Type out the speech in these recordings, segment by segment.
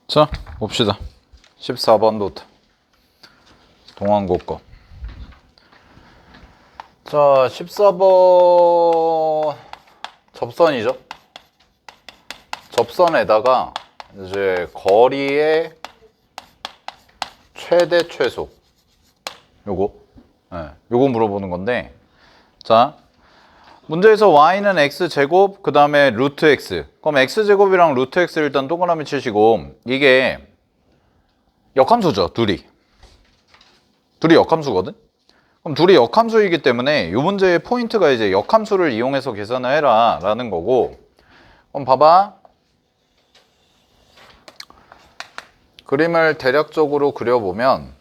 자, 봅시다. 14번부터 동항고 거. 자, 14번 접선이죠. 접선에다가 이제 거리의 최대 최소 요거 물어보는 건데, 자, 문제에서 y는 x제곱 그 다음에 루트 x, 그럼 x제곱이랑 루트 x 일단 동그라미 치시고, 이게 역함수죠. 둘이 역함수거든. 그럼 둘이 역함수이기 때문에 이 문제의 포인트가 이제 역함수를 이용해서 계산을 해라 라는 거고, 그럼 봐봐. 그림을 대략적으로 그려보면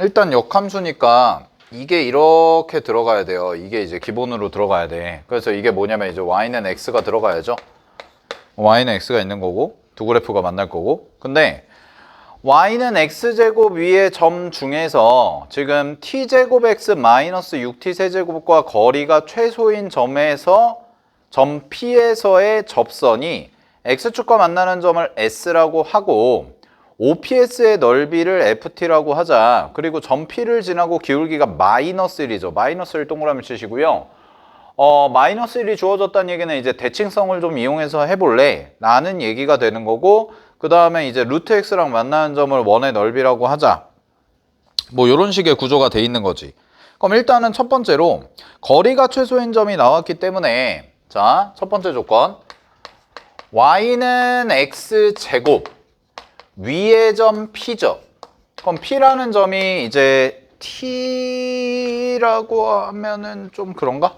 일단 역함수니까 이게 이렇게 들어가야 돼요. 이게 이제 기본으로 들어가야 돼. 그래서 이게 뭐냐면 이제 y는 x가 들어가야죠. y는 x가 있는 거고 두 그래프가 만날 거고, 근데 y는 x제곱 위의 점 중에서 지금 t제곱 x 마이너스 6t 세제곱과 거리가 최소인 점에서 점 P에서의 접선이 x축과 만나는 점을 S라고 하고 OPS의 넓이를 FT라고 하자. 그리고 점 P를 지나고 기울기가 마이너스 1이죠. 마이너스 1 동그라미 치시고요. 마이너스 1이 주어졌다는 얘기는 이제 대칭성을 좀 이용해서 해볼래? 라는 얘기가 되는 거고, 그 다음에 이제 루트 X랑 만나는 점을 원의 넓이라고 하자. 뭐 이런 식의 구조가 돼 있는 거지. 그럼 일단은 첫 번째로 거리가 최소인 점이 나왔기 때문에, 자, 첫 번째 조건. y는 x제곱 위의 점 P죠. 그럼 P라는 점이 이제 T라고 하면은 좀 그런가?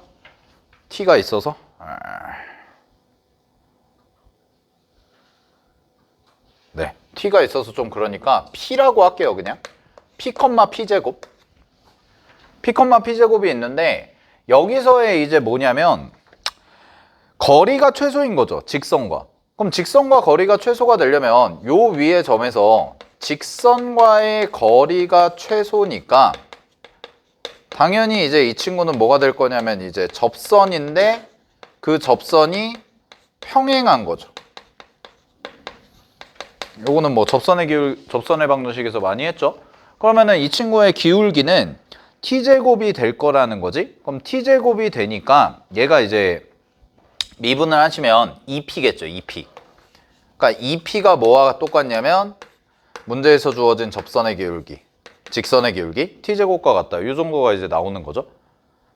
T가 있어서. 네, T가 있어서 좀 그러니까 P라고 할게요. 그냥 P, P제곱. P, P제곱이 있는데 여기서의 이제 뭐냐면 거리가 최소인 거죠. 직선과. 그럼 직선과 거리가 최소가 되려면 요 위의 점에서 직선과의 거리가 최소니까 당연히 이제 이 친구는 뭐가 될 거냐면 이제 접선인데 그 접선이 평행한 거죠. 요거는 뭐 접선의 방정식에서 많이 했죠. 그러면은 이 친구의 기울기는 t제곱이 될 거라는 거지. 그럼 t제곱이 되니까 얘가 이제 미분을 하시면 2p겠죠. 2p. 그러니까 2p가 뭐와 똑같냐면 문제에서 주어진 접선의 기울기, 직선의 기울기, t제곱과 같다. 이 정도가 이제 나오는 거죠.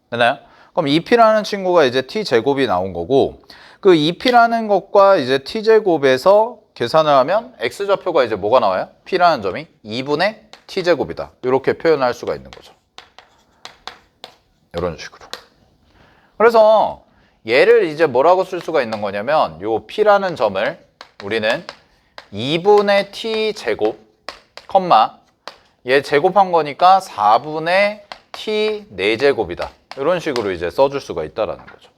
되나요? 그럼 2p라는 친구가 이제 t제곱이 나온 거고, 그 2p라는 것과 이제 t제곱에서 계산을 하면 x좌표가 이제 뭐가 나와요? p라는 점이 2분의 t제곱이다. 이렇게 표현할 수가 있는 거죠. 이런 식으로. 그래서 얘를 이제 뭐라고 쓸 수가 있는 거냐면 요 P라는 점을 우리는 2분의 T제곱, 얘 제곱한 거니까 4분의 T 4제곱이다. 이런 식으로 이제 써줄 수가 있다라는 거죠.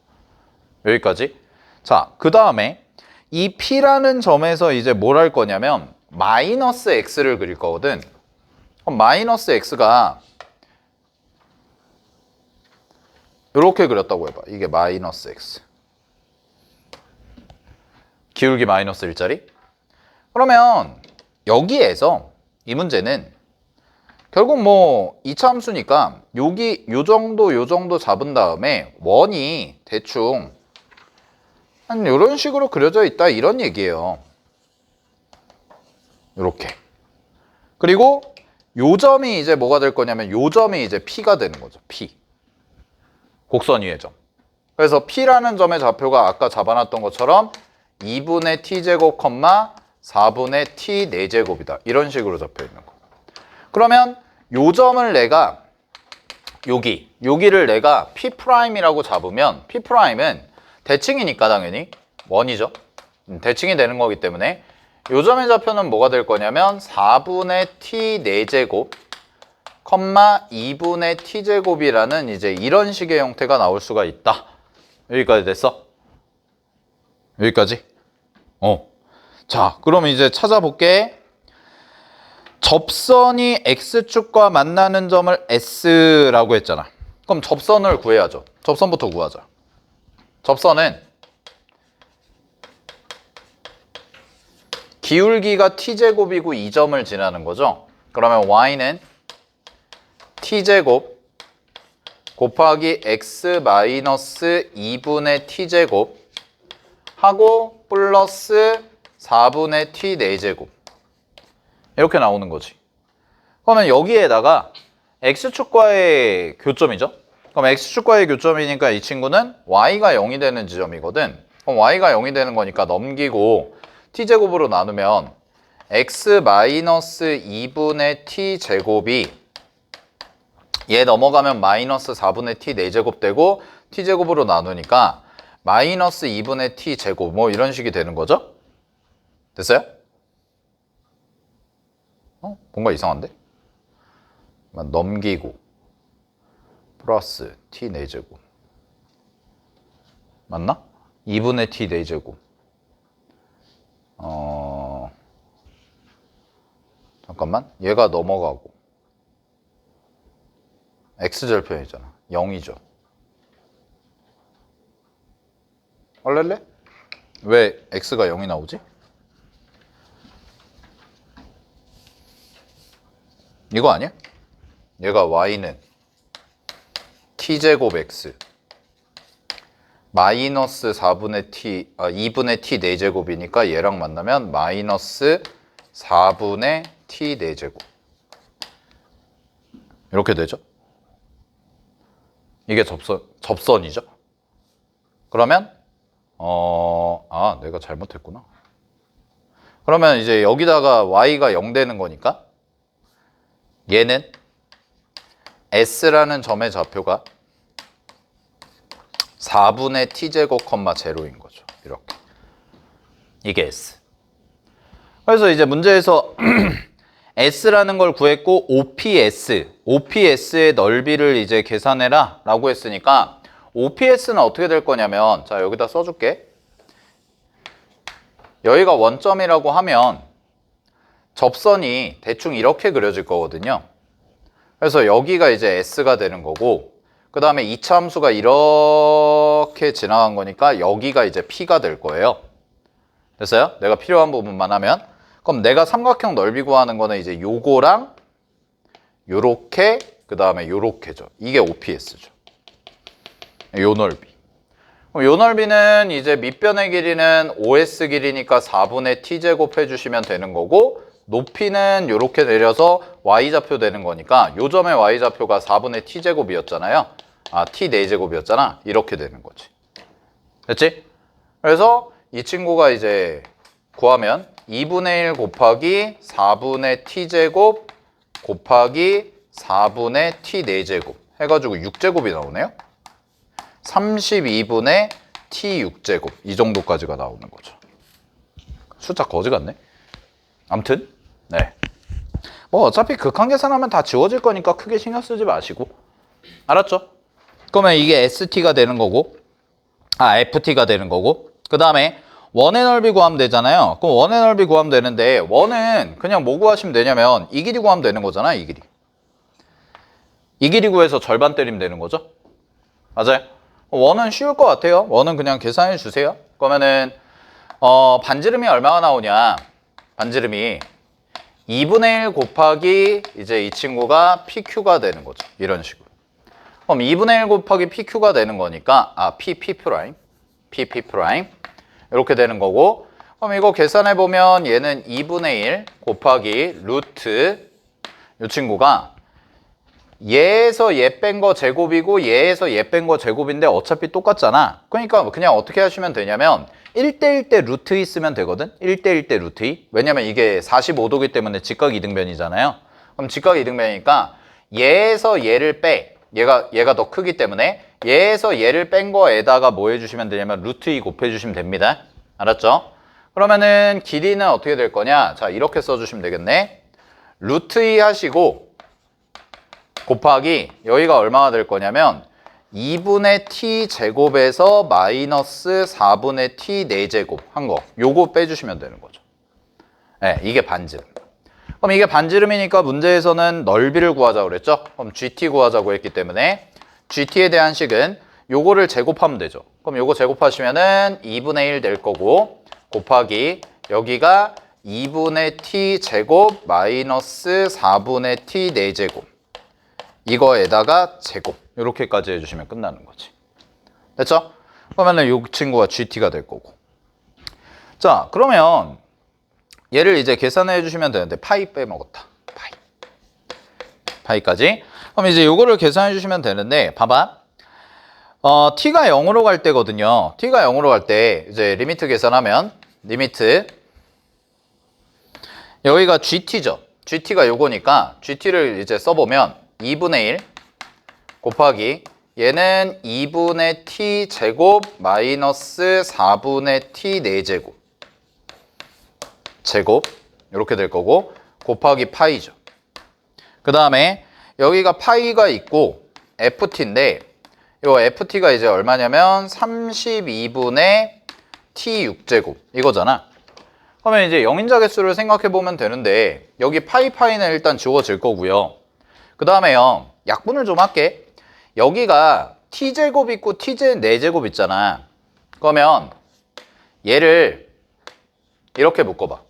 여기까지. 자, 그 다음에 이 P라는 점에서 이제 뭘 할 거냐면 마이너스 X를 그릴 거거든. 그럼 마이너스 X가 이렇게 그렸다고 해봐. 이게 마이너스 x. 기울기 마이너스 1짜리. 그러면 여기에서 이 문제는 결국 뭐 2차 함수니까 여기 요 정도 잡은 다음에 원이 대충 한 이런 식으로 그려져 있다 이런 얘기예요. 이렇게. 그리고 요 점이 이제 뭐가 될 거냐면 요 점이 이제 P가 되는 거죠. P. 곡선 위의 점. 그래서 P라는 점의 좌표가 아까 잡아놨던 것처럼 2분의 T제곱, 4분의 T 4제곱이다. 이런 식으로 잡혀 있는 거. 그러면 요 점을 내가 여기를 내가 P'이라고 잡으면 P'은 대칭이니까 당연히 원이죠. 대칭이 되는 거기 때문에 요 점의 좌표는 뭐가 될 거냐면 4분의 T 4제곱 2분의 t제곱이라는 이제 이런 식의 형태가 나올 수가 있다. 여기까지 됐어? 여기까지? 자, 그럼 이제 찾아볼게. 접선이 x축과 만나는 점을 S라고 했잖아. 그럼 접선을 구해야죠. 접선부터 구하자. 접선은 기울기가 t제곱이고 2점을 지나는 거죠. 그러면 y는 t제곱 곱하기 x 마이너스 2분의 t제곱 하고 플러스 4분의 t 4제곱 이렇게 나오는 거지. 그러면 여기에다가 x축과의 교점이죠. 그럼 x축과의 교점이니까 이 친구는 y가 0이 되는 지점이거든. 그럼 y가 0이 되는 거니까 넘기고 t제곱으로 나누면 x 마이너스 2분의 t제곱이 얘 넘어가면 마이너스 4분의 t 4제곱 되고 t제곱으로 나누니까 마이너스 2분의 t제곱 뭐 이런 식이 되는 거죠. 됐어요? 뭔가 이상한데? 넘기고 플러스 t 4제곱 맞나? 2분의 t 4제곱 잠깐만 얘가 넘어가고 x절편이잖아 0이죠. 얼렐레? 왜 x가 0이 나오지? 이거 아니야? 얘가 y는 t제곱 x 마이너스 4분의 t, 2분의 t 4제곱이니까 얘랑 만나면 마이너스 4분의 t 4제곱 이렇게 되죠? 이게 접선이죠? 그러면 내가 잘못했구나. 그러면 이제 여기다가 y가 0 되는 거니까 얘는 s라는 점의 좌표가 4분의 t제곱, 0인 거죠. 이렇게. 이게 s. 그래서 이제 문제에서 s라는 걸 구했고 OPS의 넓이를 이제 계산해라 라고 했으니까 OPS는 어떻게 될 거냐면 자 여기다 써줄게. 여기가 원점이라고 하면 접선이 대충 이렇게 그려질 거거든요. 그래서 여기가 이제 S가 되는 거고 그 다음에 2차 함수가 이렇게 지나간 거니까 여기가 이제 P가 될 거예요. 됐어요? 내가 필요한 부분만 하면 그럼 내가 삼각형 넓이 구하는 거는 이제 요거랑 요렇게 그 다음에 요렇게죠. 이게 OPS죠. 요 넓이. 그럼 요 넓이는 이제 밑변의 길이는 OS 길이니까 4분의 t제곱 해주시면 되는 거고 높이는 이렇게 내려서 y좌표 되는 거니까 요 점의 y좌표가 4분의 t제곱이었잖아요. t 4제곱이었잖아. 이렇게 되는 거지. 됐지? 그래서 이 친구가 이제 구하면 2분의 1 곱하기 4분의 t제곱 곱하기 4분의 t 4제곱 해가지고 6제곱이 나오네요. 32분의 t 6제곱 이 정도까지가 나오는 거죠. 숫자 거지 같네. 아무튼 네. 뭐 어차피 극한 계산하면 다 지워질 거니까 크게 신경 쓰지 마시고 알았죠? 그러면 이게 ST가 되는 거고 FT가 되는 거고 그 다음에 원의 넓이 구하면 되잖아요. 그럼 원의 넓이 구하면 되는데 원은 그냥 뭐 구하시면 되냐면 이 길이 구하면 되는 거잖아. 이 길이 구해서 절반 때리면 되는 거죠. 맞아요? 원은 쉬울 것 같아요. 원은 그냥 계산해 주세요. 그러면은 반지름이 얼마가 나오냐? 반지름이 2분의 1 곱하기 이제 이 친구가 PQ가 되는 거죠. 이런 식으로. 그럼 2분의 1 곱하기 PQ가 되는 거니까 PP 프라임 이렇게 되는 거고 그럼 이거 계산해 보면 얘는 2분의 1 곱하기 루트 이 친구가 얘에서 얘 뺀 거 제곱이고 얘에서 얘 뺀 거 제곱인데 어차피 똑같잖아. 그러니까 그냥 어떻게 하시면 되냐면 1대1 대 루트 있으면 되거든. 1대1 대 루트 2. 왜냐면 이게 45도기 때문에 직각 이등변이잖아요. 그럼 직각 이등변이니까 얘에서 얘를 빼. 얘가 더 크기 때문에 얘에서 얘를 뺀 거에다가 뭐 해주시면 되냐면 루트 2 곱해주시면 됩니다. 알았죠? 그러면은 길이는 어떻게 될 거냐? 자 이렇게 써주시면 되겠네. 루트 2 하시고 곱하기 여기가 얼마가 될 거냐면 2분의 t 제곱에서 마이너스 4분의 t 4제곱 한 거 요거 빼주시면 되는 거죠. 네, 이게 반지름. 그럼 이게 반지름이니까 문제에서는 넓이를 구하자고 그랬죠. 그럼 gt 구하자고 했기 때문에 gt에 대한 식은 요거를 제곱하면 되죠. 그럼 요거 제곱하시면은 2분의 1 될 거고 곱하기 여기가 2분의 t 제곱 마이너스 4분의 t 4제곱 이거에다가 제곱 이렇게까지 해주시면 끝나는 거지. 됐죠? 그러면은 이 친구가 GT가 될 거고. 자, 그러면 얘를 이제 계산해 주시면 되는데 파이 빼먹었다. 파이까지. 그럼 이제 요거를 계산해 주시면 되는데 봐봐. t가 0으로 갈 때거든요. t가 0으로 갈 때 이제 리미트 계산하면 리미트 여기가 GT죠. GT가 요거니까 GT를 이제 써보면 2분의 1 곱하기 얘는 2분의 t 제곱 마이너스 4분의 t 4제곱 제곱 이렇게 될 거고 곱하기 파이죠. 그 다음에 여기가 파이가 있고 ft인데 요 ft가 이제 얼마냐면 32분의 t 6제곱 이거잖아. 그러면 이제 영인자 개수를 생각해 보면 되는데 여기 파이는 일단 지워질 거고요. 그 다음에요 약분을 좀 할게. 여기가 t제곱 있고 t제 4제곱 있잖아. 그러면 얘를 이렇게 묶어봐.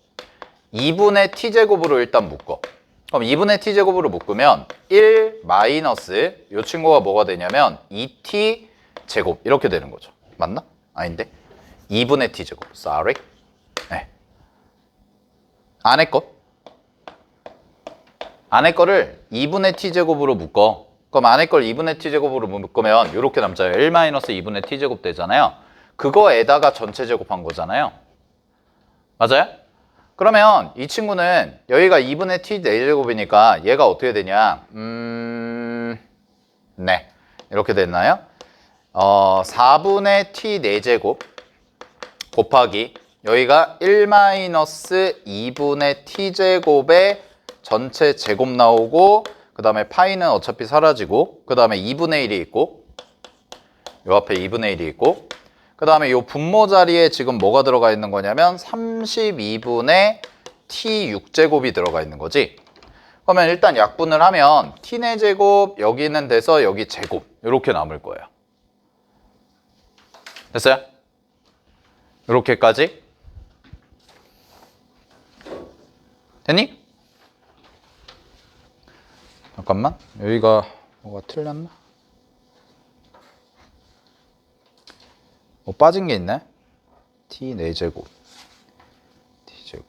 2분의 t제곱으로 일단 묶어. 그럼 2분의 t제곱으로 묶으면 1 마이너스 이 친구가 뭐가 되냐면 2t 제곱 이렇게 되는 거죠. 맞나? 아닌데? 2분의 t제곱. Sorry. 네. 안에 거를 2분의 t제곱으로 묶어. 그럼 안에 걸 2분의 t제곱으로 묶으면 이렇게 남자요. 1 마이너스 2분의 t제곱 되잖아요. 그거에다가 전체 제곱한 거잖아요. 맞아요? 그러면 이 친구는 여기가 2분의 t 4제곱이니까 얘가 어떻게 되냐? 네. 이렇게 됐나요? 4분의 t 4제곱 곱하기 여기가 1 마이너스 2분의 t제곱의 전체 제곱 나오고 그 다음에 파이는 어차피 사라지고 그 다음에 2분의 1이 있고 요 앞에 2분의 1이 있고 그 다음에 요 분모 자리에 지금 뭐가 들어가 있는 거냐면 32분의 t 6제곱이 들어가 있는 거지. 그러면 일단 약분을 하면 t 4제곱 여기는 돼서 여기 제곱 이렇게 남을 거예요. 됐어요? 이렇게까지? 됐니? 잠깐만 여기가 뭐가 틀렸나? 뭐 빠진 게 있네? t 4제곱 t제곱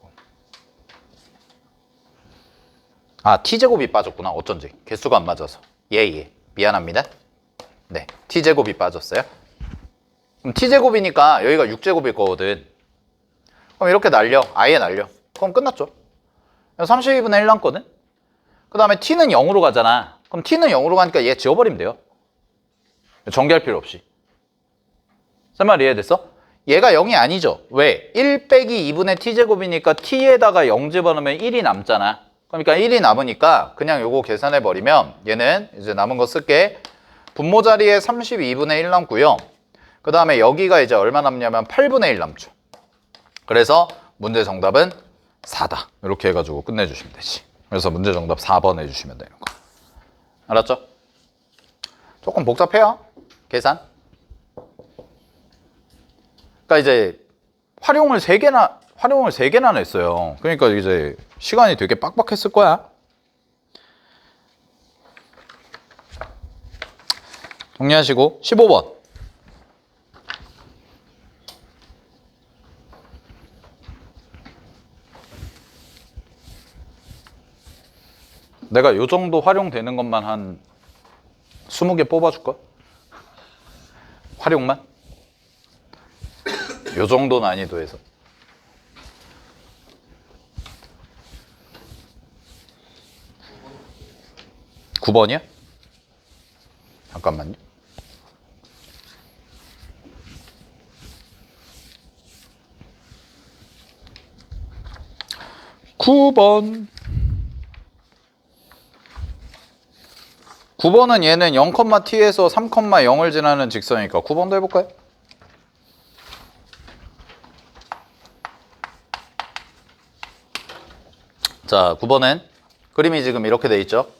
아 t제곱이 빠졌구나. 어쩐지 개수가 안 맞아서 예 미안합니다. 네 t제곱이 빠졌어요. 그럼 t제곱이니까 여기가 6제곱일 거거든. 그럼 이렇게 날려 아예 날려. 그럼 끝났죠. 32분의 1 남거든. 그 다음에 t는 0으로 가잖아. 그럼 t는 0으로 가니까 얘 지워버리면 돼요. 전개할 필요 없이. 제 말 이해됐어? 얘가 0이 아니죠. 왜? 1 빼기 2분의 t제곱이니까 t에다가 0 집어넣으면 1이 남잖아. 그러니까 1이 남으니까 그냥 요거 계산해버리면 얘는 이제 남은 거 쓸게. 분모 자리에 32분의 1 남고요. 그 다음에 여기가 이제 얼마 남냐면 8분의 1 남죠. 그래서 문제 정답은 4다. 이렇게 해가지고 끝내주시면 되지. 그래서 문제 정답 4번 해주시면 되는 거. 알았죠? 조금 복잡해요. 계산. 그러니까 이제 활용을 3개나 냈어요. 그러니까 이제 시간이 되게 빡빡했을 거야. 정리하시고 15번. 내가 요 정도 활용되는 것만 한 20개 뽑아줄까? 활용만? 요 정도 난이도에서. (9번이야) 잠깐만요. (9번) 9번은 얘는 0,t에서 3,0을 지나는 직선이니까 9번도 해볼까요? 자, 9번은 그림이 지금 이렇게 돼 있죠.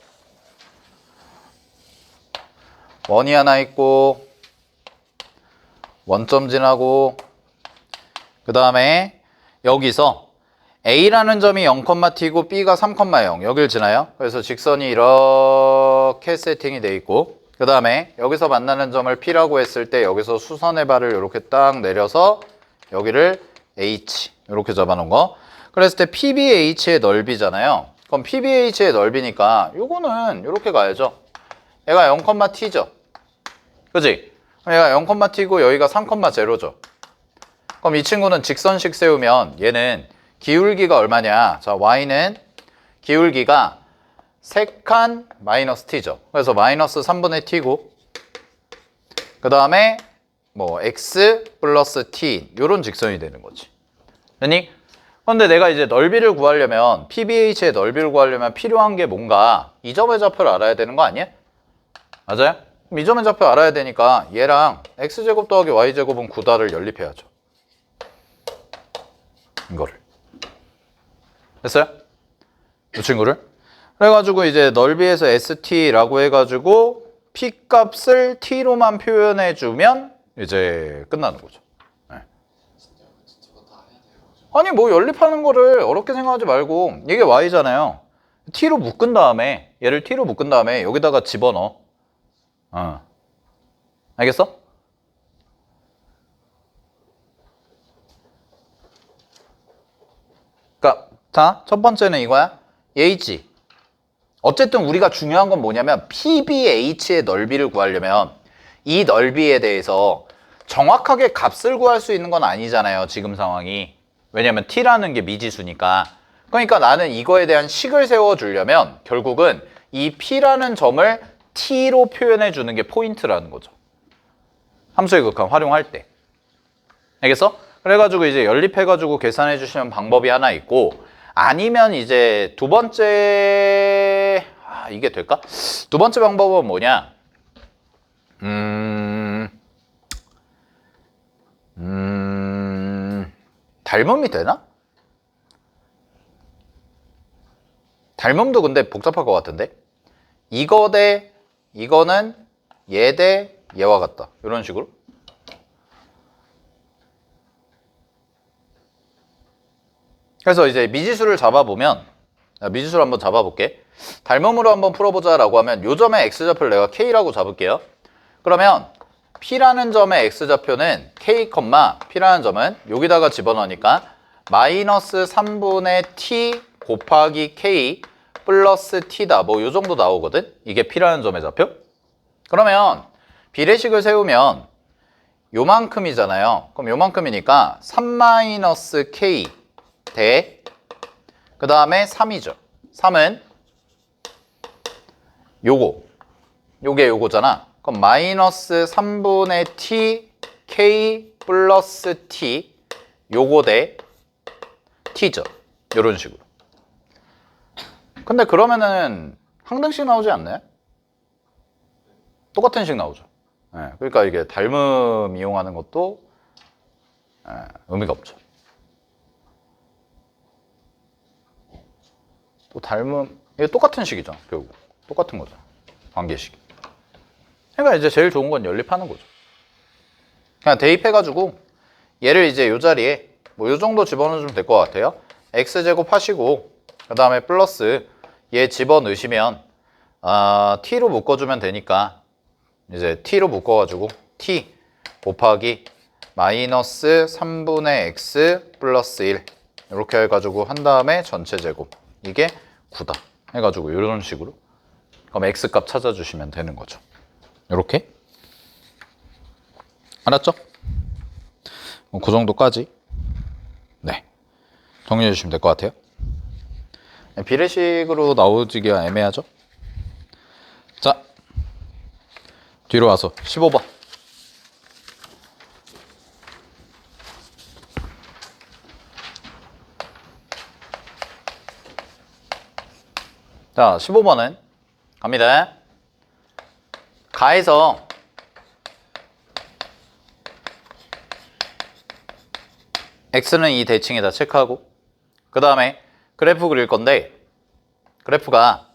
원이 하나 있고 원점 지나고 그 다음에 여기서 A라는 점이 0,t고 B가 3,0 여길 지나요. 그래서 직선이 이렇게 세팅이 돼 있고 그 다음에 여기서 만나는 점을 P라고 했을 때 여기서 수선의 발을 이렇게 딱 내려서 여기를 H 이렇게 잡아놓은 거. 그랬을 때 PBH의 넓이잖아요. 그럼 PBH의 넓이니까 요거는 이렇게 가야죠. 얘가 0,t죠. 그지? 얘가 0,t고 여기가 3,0죠. 그럼 이 친구는 직선식 세우면 얘는 기울기가 얼마냐? 자, y는 기울기가 세칸 마이너스 t죠. 그래서 마이너스 3분의 t고 그 다음에 뭐 x 플러스 t 요런 직선이 되는 거지. 아니? 근데 내가 이제 넓이를 구하려면 PBH의 넓이를 구하려면 필요한 게 뭔가 이 점의 좌표를 알아야 되는 거 아니야? 맞아요? 그럼 이 점의 좌표 알아야 되니까 얘랑 x제곱 더하기 y제곱은 9다를 연립해야죠. 이거를. 됐어요? 이 친구를. 그래가지고 이제 넓이에서 ST라고 해가지고 P 값을 T로만 표현해주면 이제 끝나는 거죠. 네. 아니 뭐 연립하는 거를 어렵게 생각하지 말고 이게 Y잖아요. T로 묶은 다음에 얘를 T로 묶은 다음에 여기다가 집어넣어. 알겠어? 그러니까 자, 첫 번째는 이거야. H. 어쨌든 우리가 중요한 건 뭐냐면 PBH의 넓이를 구하려면 이 넓이에 대해서 정확하게 값을 구할 수 있는 건 아니잖아요. 지금 상황이. 왜냐면 T라는 게 미지수니까. 그러니까 나는 이거에 대한 식을 세워주려면 결국은 이 P라는 점을 T로 표현해 주는 게 포인트라는 거죠. 함수의 극한 활용할 때. 알겠어? 그래가지고 이제 연립해가지고 계산해 주시는 방법이 하나 있고 아니면 이제 두 번째 이게 될까? 두 번째 방법은 뭐냐? 닮음이 되나? 닮음도 근데 복잡할 것 같은데? 이거 대 이거는 얘 대 얘와 같다. 이런 식으로. 그래서 이제 미지수를 잡아보면 미지수를 한번 잡아볼게. 닮음으로 한번 풀어보자 라고 하면 요 점의 x좌표를 내가 k라고 잡을게요. 그러면 p라는 점의 x좌표는 k, p라는 점은 여기다가 집어넣으니까 마이너스 3분의 t 곱하기 k 플러스 t다. 뭐 요 정도 나오거든. 이게 p라는 점의 좌표. 그러면 비례식을 세우면 요만큼이잖아요. 그럼 요만큼이니까 3-k 대 그 다음에 3이죠. 3은 요게 요거잖아. 그럼 마이너스 3분의 t k 플러스 t 요거 대 t죠. 요런 식으로. 근데 그러면은 항등식 나오지 않나요? 똑같은 식 나오죠. 네, 그러니까 이게 닮음 이용하는 것도 의미가 없죠. 또 닮음, 이게 똑같은 식이잖아, 결국. 똑같은 거죠. 관계식. 그러니까 이제 제일 좋은 건 연립하는 거죠. 그냥 대입해가지고 얘를 이제 요 자리에 뭐 요 정도 집어넣으면 될 것 같아요. x제곱 하시고 그 다음에 플러스 얘 집어넣으시면 t로 묶어주면 되니까 이제 t로 묶어가지고 t 곱하기 마이너스 3분의 x 플러스 1 이렇게 해가지고 한 다음에 전체 제곱 이게 9다 해가지고 이런 식으로 그럼 x값 찾아주시면 되는 거죠. 이렇게 알았죠? 그 정도까지 네 정리해 주시면 될 것 같아요. 비례식으로 나오기가 애매하죠? 자 뒤로 와서 15번 자 15번은 갑니다. 가에서 x는 이 대칭에다 체크하고 그 다음에 그래프 그릴 건데 그래프가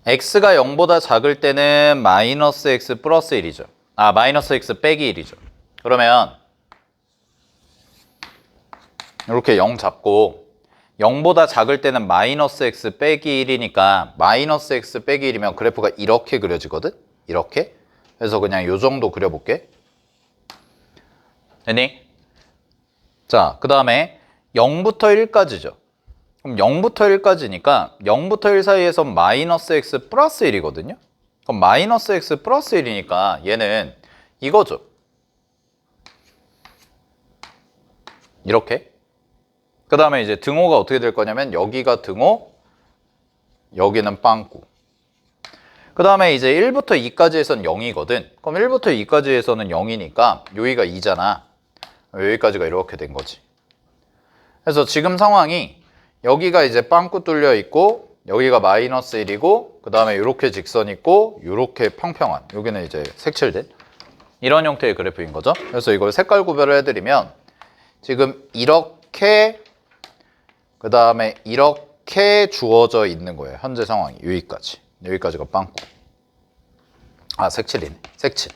x가 0보다 작을 때는 마이너스 x 플러스 1이죠. 마이너스 x 빼기 1이죠. 그러면 이렇게 0 잡고 0보다 작을 때는 마이너스 x 빼기 1이니까 마이너스 x 빼기 1이면 그래프가 이렇게 그려지거든? 이렇게. 그래서 그냥 요 정도 그려볼게. 됐니? 자, 그 다음에 0부터 1까지죠. 그럼 0부터 1까지니까 0부터 1 사이에서 마이너스 x 플러스 1이거든요. 그럼 마이너스 x 플러스 1이니까 얘는 이거죠. 이렇게. 그 다음에 이제 등호가 어떻게 될 거냐면 여기가 등호, 여기는 빵꾸. 그 다음에 이제 1부터 2까지에서는 0이거든. 그럼 1부터 2까지에서는 0이니까 여기가 2잖아. 여기까지가 이렇게 된 거지. 그래서 지금 상황이 여기가 이제 빵꾸 뚫려 있고 여기가 마이너스 1이고 그 다음에 이렇게 직선 있고 이렇게 평평한 여기는 이제 색칠된 이런 형태의 그래프인 거죠. 그래서 이걸 색깔 구별을 해드리면 지금 이렇게 그 다음에 이렇게 주어져 있는 거예요. 현재 상황이 여기까지가 빵꾸. 아, 색칠이네. 색칠.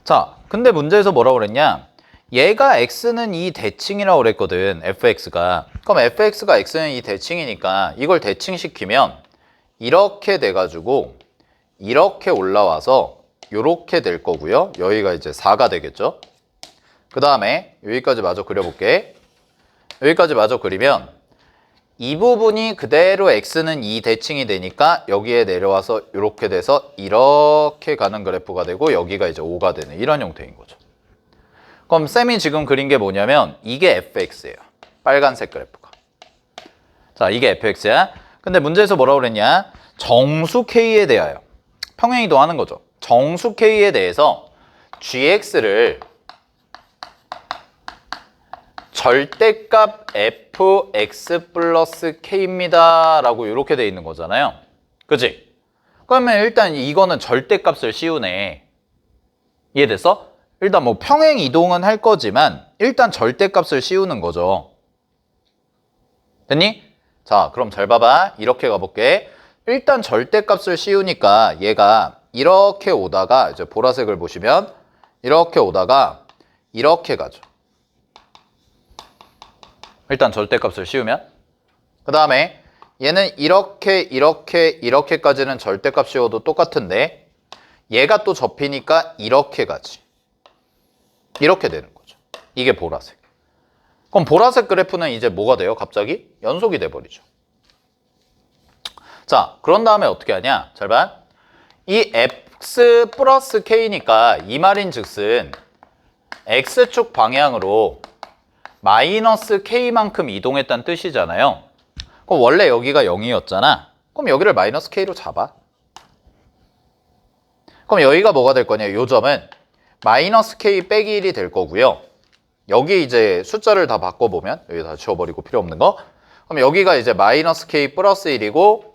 자, 근데 문제에서 뭐라고 그랬냐? 얘가 x는 이 대칭이라고 그랬거든. fx가. 그럼 fx가 x는 이 대칭이니까 이걸 대칭시키면 이렇게 돼가지고 이렇게 올라와서 이렇게 될 거고요. 여기가 이제 4가 되겠죠. 그 다음에 여기까지 마저 그려볼게. 여기까지 마저 그리면 이 부분이 그대로 x는 이 대칭이 되니까 여기에 내려와서 이렇게 돼서 이렇게 가는 그래프가 되고 여기가 이제 5가 되는 이런 형태인 거죠. 그럼 쌤이 지금 그린 게 뭐냐면 이게 fx예요. 빨간색 그래프가. 자, 이게 fx야. 근데 문제에서 뭐라고 그랬냐? 정수 k에 대하여 평행이동하는 거죠. 정수 k에 대해서 gx를 절대값 fx 플러스 k입니다 라고 이렇게 돼 있는 거잖아요. 그치? 그러면 일단 이거는 절대값을 씌우네. 이해됐어? 일단 뭐 평행 이동은 할 거지만 일단 절대값을 씌우는 거죠. 됐니? 자, 그럼 잘 봐봐. 이렇게 가볼게. 일단 절대값을 씌우니까 얘가 이렇게 오다가 이제 보라색을 보시면 이렇게 오다가 이렇게 가죠. 일단 절대값을 씌우면 그 다음에 얘는 이렇게까지는 절대값 씌워도 똑같은데 얘가 또 접히니까 이렇게 가지. 이렇게 되는 거죠. 이게 보라색. 그럼 보라색 그래프는 이제 뭐가 돼요? 갑자기 연속이 돼버리죠. 자, 그런 다음에 어떻게 하냐? 잘 봐. 이 x 플러스 k니까 이 말인즉슨 x축 방향으로 마이너스 k만큼 이동했다는 뜻이잖아요. 그럼 원래 여기가 0이었잖아. 그럼 여기를 마이너스 k로 잡아. 그럼 여기가 뭐가 될 거냐? 요 점은 마이너스 k 빼기 1이 될 거고요. 여기 이제 숫자를 다 바꿔보면 여기 다 지워버리고 필요 없는 거. 그럼 여기가 이제 마이너스 k 플러스 1이고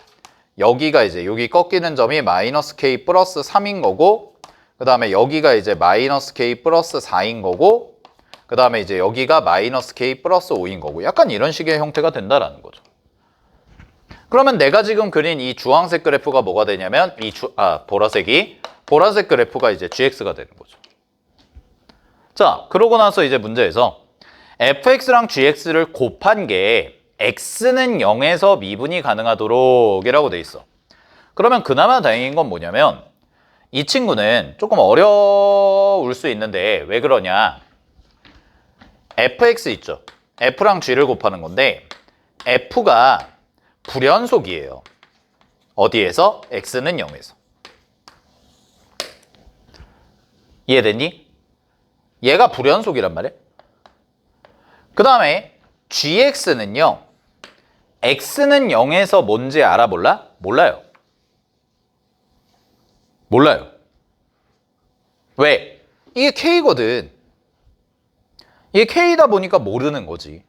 여기가 이제 여기 꺾이는 점이 마이너스 k 플러스 3인 거고 그 다음에 여기가 이제 마이너스 k 플러스 4인 거고 그 다음에 이제 여기가 마이너스 k 플러스 5인 거고 약간 이런 식의 형태가 된다라는 거죠. 그러면 내가 지금 그린 이 주황색 그래프가 뭐가 되냐면 보라색 그래프가 이제 gx가 되는 거죠. 자, 그러고 나서 이제 문제에서 fx랑 gx를 곱한 게 x는 0에서 미분이 가능하도록 이라고 돼 있어. 그러면 그나마 다행인 건 뭐냐면 이 친구는 조금 어려울 수 있는데 왜 그러냐? fx 있죠. f랑 g를 곱하는 건데 f가 불연속이에요. 어디에서? x는 0에서. 이해됐니? 얘가 불연속이란 말이야. 그 다음에 gx는요. x는 0에서 뭔지 알아볼라? 몰라요. 몰라요. 왜? 이게 k거든. 이게 k다 보니까 모르는 거지.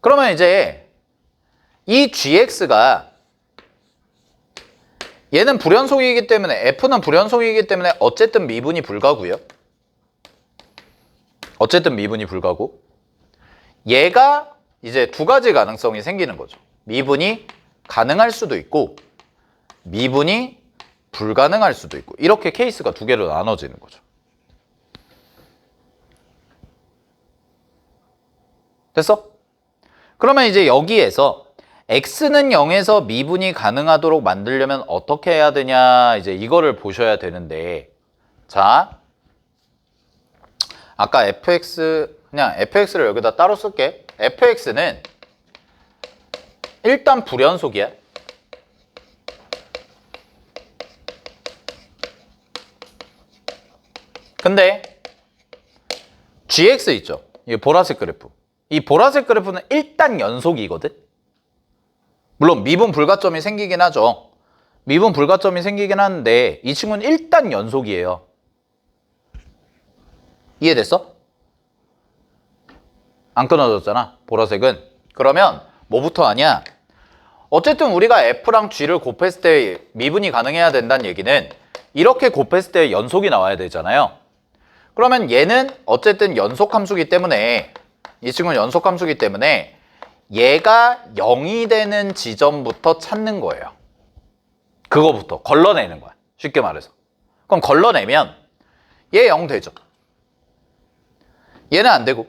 그러면 이제 이 gx가 얘는 불연속이기 때문에 f는 불연속이기 때문에 어쨌든 미분이 불가고요. 어쨌든 미분이 불가고 얘가 이제 두 가지 가능성이 생기는 거죠. 미분이 가능할 수도 있고 미분이 불가능할 수도 있고 이렇게 케이스가 두 개로 나눠지는 거죠. 됐어? 그러면 이제 여기에서 x는 0에서 미분이 가능하도록 만들려면 어떻게 해야 되냐, 이제 이거를 보셔야 되는데, 자, 아까 fx, 그냥 fx를 여기다 따로 쓸게. fx는 일단 불연속이야. 근데 gx 있죠? 이 보라색 그래프. 이 보라색 그래프는 일단 연속이거든? 물론 미분 불가점이 생기긴 하죠. 미분 불가점이 생기긴 하는데 이 친구는 일단 연속이에요. 이해됐어? 안 끊어졌잖아, 보라색은. 그러면 뭐부터 하냐? 어쨌든 우리가 f랑 g를 곱했을 때 미분이 가능해야 된다는 얘기는 이렇게 곱했을 때 연속이 나와야 되잖아요. 그러면 얘는 어쨌든 연속함수기 때문에, 이 친구는 연속함수기 때문에 얘가 0이 되는 지점부터 찾는 거예요. 그거부터 걸러내는 거야, 쉽게 말해서. 그럼 걸러내면 얘 0 되죠. 얘는 안 되고,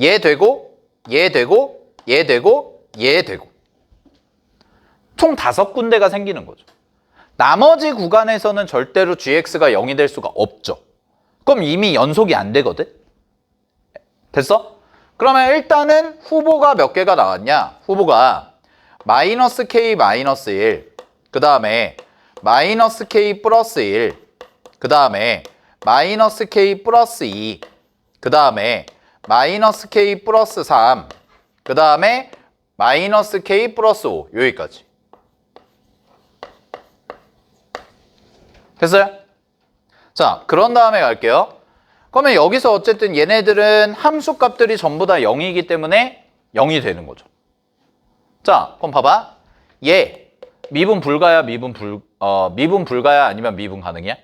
얘 되고, 얘 되고, 얘 되고, 얘 되고, 총 5군데가 생기는 거죠. 나머지 구간에서는 절대로 gx가 0이 될 수가 없죠. 그럼 이미 연속이 안 되거든? 됐어? 그러면 일단은 후보가 몇 개가 나왔냐? 후보가 마이너스 k 마이너스 1, 그 다음에 마이너스 k 플러스 1, 그 다음에 마이너스 k 플러스 2, 그 다음에 마이너스 k 플러스 3, 그 다음에 마이너스 k 플러스 5, 여기까지. 됐어요? 자, 그런 다음에 갈게요. 그러면 여기서 어쨌든 얘네들은 함수 값들이 전부 다 0이기 때문에 0이 되는 거죠. 자, 그럼 봐봐. 얘 미분 불가야, 미분 불가야, 아니면 미분 가능이야?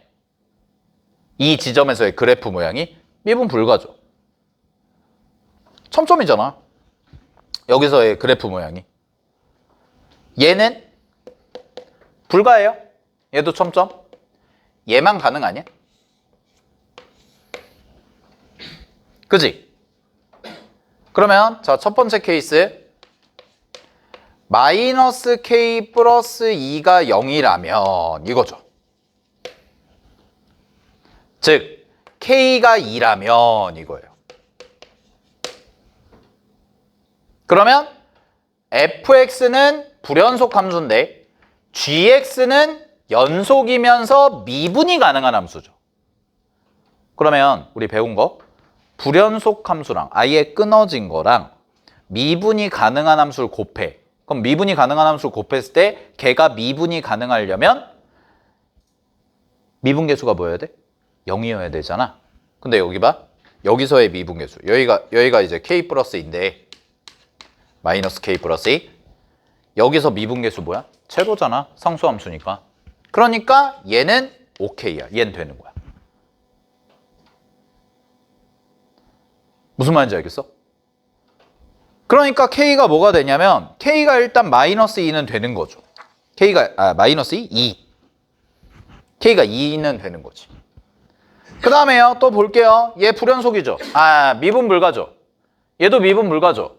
이 지점에서의 그래프 모양이 미분 불가죠. 첨점이잖아, 여기서의 그래프 모양이. 얘는 불가예요. 얘도 첨점. 얘만 가능 아니야? 그지? 그러면 자, 첫 번째 케이스 마이너스 k 플러스 2가 0이라면 이거죠. 즉 k가 2라면 이거예요. 그러면 fx는 불연속 함수인데 gx는 연속이면서 미분이 가능한 함수죠. 그러면 우리 배운 거 불연속 함수랑 아예 끊어진 거랑 미분이 가능한 함수를 곱해. 그럼 미분이 가능한 함수를 곱했을 때 걔가 미분이 가능하려면 미분계수가 뭐여야 돼? 0이어야 되잖아. 근데 여기 봐. 여기서의 미분계수. 여기가 이제 k 플러스인데 마이너스 k 플러스 2. 여기서 미분계수 뭐야? 제로잖아. 상수함수니까. 그러니까 얘는 OK야. 얘는 되는 거야. 무슨 말인지 알겠어? 그러니까 K가 뭐가 되냐면 K가 일단 마이너스 2는 되는 거죠. 마이너스 2? K가 2는 되는 거지. 그 다음에요. 또 볼게요. 얘 불연속이죠. 미분 불가죠. 얘도 미분 불가죠.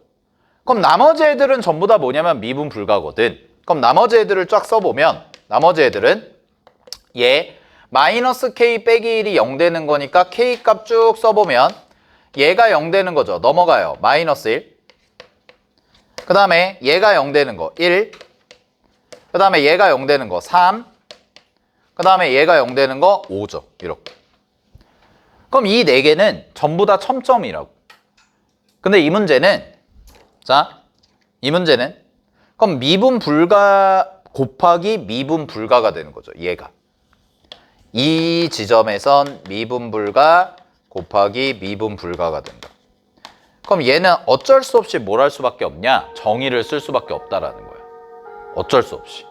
그럼 나머지 애들은 전부 다 뭐냐면 미분 불가거든. 그럼 나머지 애들을 쫙 써보면 나머지 애들은 얘 마이너스 K 빼기 1이 0 되는 거니까 K 값 쭉 써보면 얘가 0 되는 거죠. 넘어가요. 마이너스 1. 그 다음에 얘가 0 되는 거 1. 그 다음에 얘가 0 되는 거 3. 그 다음에 얘가 0 되는 거 5죠. 이렇게. 그럼 이 4개는 전부 다 첨점이라고. 근데 이 문제는 그럼 미분 불가 곱하기 미분 불가가 되는 거죠. 얘가. 이 지점에선 미분 불가 곱하기 미분 불가가 된다. 그럼 얘는 어쩔 수 없이 뭘 할 수밖에 없냐? 정의를 쓸 수밖에 없다라는 거야. 어쩔 수 없이.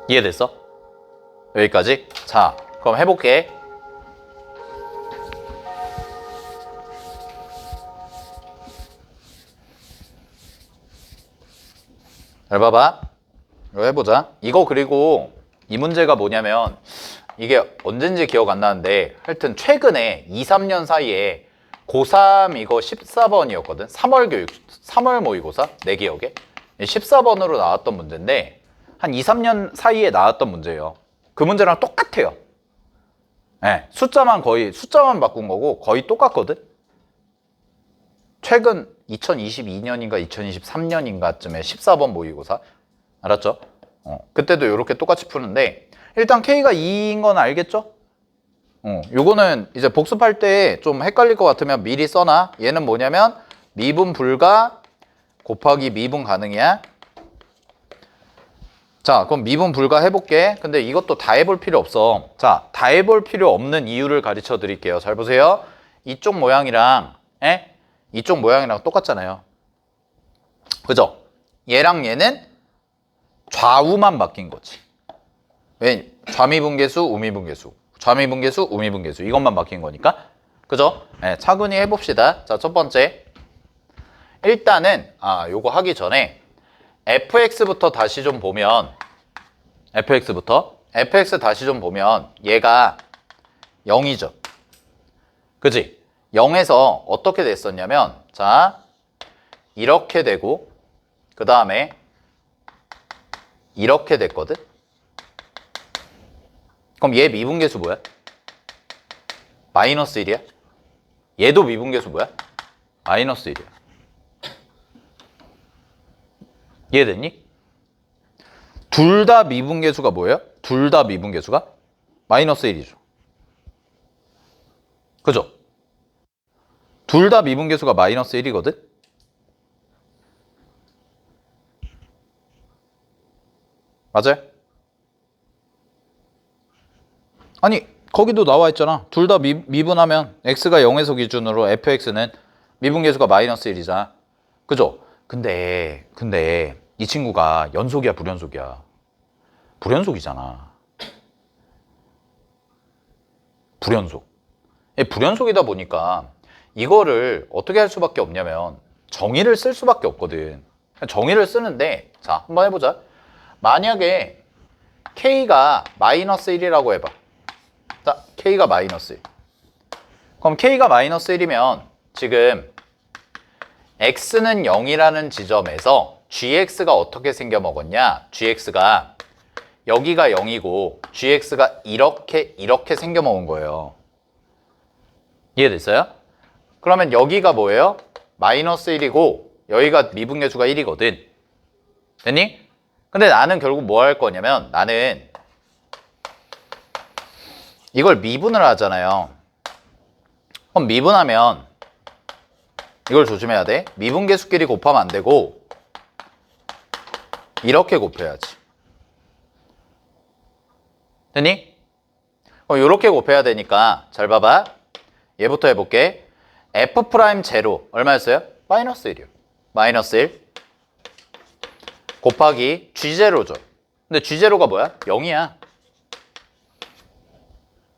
이해됐어? 여기까지? 자, 그럼 해볼게. 잘 봐봐. 이거 해보자. 이거 그리고 이 문제가 뭐냐면 이게 언젠지 기억 안 나는데 하여튼 최근에 2, 3년 사이에 고3 이거 14번이었거든. 3월 교육, 3월 모의고사 내 기억에 14번으로 나왔던 문제인데 한 2, 3년 사이에 나왔던 문제예요. 그 문제랑 똑같아요. 네, 숫자만 바꾼 거고 거의 똑같거든. 최근 2022년인가 2023년인가쯤에 14번 모의고사 알았죠? 그때도 이렇게 똑같이 푸는데 일단 K가 2인 건 알겠죠? 요거는 이제 복습할 때 좀 헷갈릴 것 같으면 미리 써놔. 얘는 뭐냐면 미분 불가 곱하기 미분 가능이야. 자, 그럼 미분 불가 해볼게. 근데 이것도 다 해볼 필요 없어. 자, 다 해볼 필요 없는 이유를 가르쳐 드릴게요. 잘 보세요. 이쪽 모양이랑 이쪽 모양이랑 똑같잖아요. 그죠? 얘랑 얘는 좌우만 바뀐 거지. 왜? 좌미분계수, 우미분계수. 좌미분계수, 우미분계수. 이것만 바뀐 거니까. 그죠? 네, 차근히 해봅시다. 자, 첫 번째. 일단은, 요거 하기 전에 fx부터 다시 좀 보면, fx 다시 좀 보면, 얘가 0이죠. 그지? 0에서 어떻게 됐었냐면, 자, 이렇게 되고, 그 다음에 이렇게 됐거든? 그럼 얘 미분계수 뭐야? 마이너스 1이야? 얘도 미분계수 뭐야? 마이너스 1이야. 이해됐니? 둘 다 미분계수가 뭐예요? 둘 다 미분계수가 마이너스 1이죠. 그죠? 둘 다 미분계수가 마이너스 1이거든? 맞아요? 아니 거기도 나와 있잖아. 둘 다 미분하면 x가 0에서 기준으로 fx는 미분계수가 마이너스 1이잖아. 그죠? 근데 이 친구가 연속이야 불연속이야? 불연속이잖아. 불연속. 불연속이다 보니까 이거를 어떻게 할 수밖에 없냐면 정의를 쓸 수밖에 없거든. 정의를 쓰는데 자 한번 해보자. 만약에 k가 마이너스 1이라고 해봐. 자, k가 마이너스 1. 그럼 k가 마이너스 1이면 지금 x는 0이라는 지점에서 gx가 어떻게 생겨 먹었냐? gx가 여기가 0이고 gx가 이렇게 생겨 먹은 거예요. 이해됐어요? 그러면 여기가 뭐예요? 마이너스 1이고 여기가 미분계수가 1이거든. 됐니? 근데 나는 결국 뭐 할 거냐면 나는 이걸 미분을 하잖아요. 그럼 미분하면 이걸 조심해야 돼. 미분계수끼리 곱하면 안 되고 이렇게 곱해야지. 됐니? 이렇게 곱해야 되니까 잘 봐봐. 얘부터 해볼게. f'0 얼마였어요? 마이너스 1이요. 마이너스 1 곱하기 g0죠. 근데 g0가 뭐야? 0이야.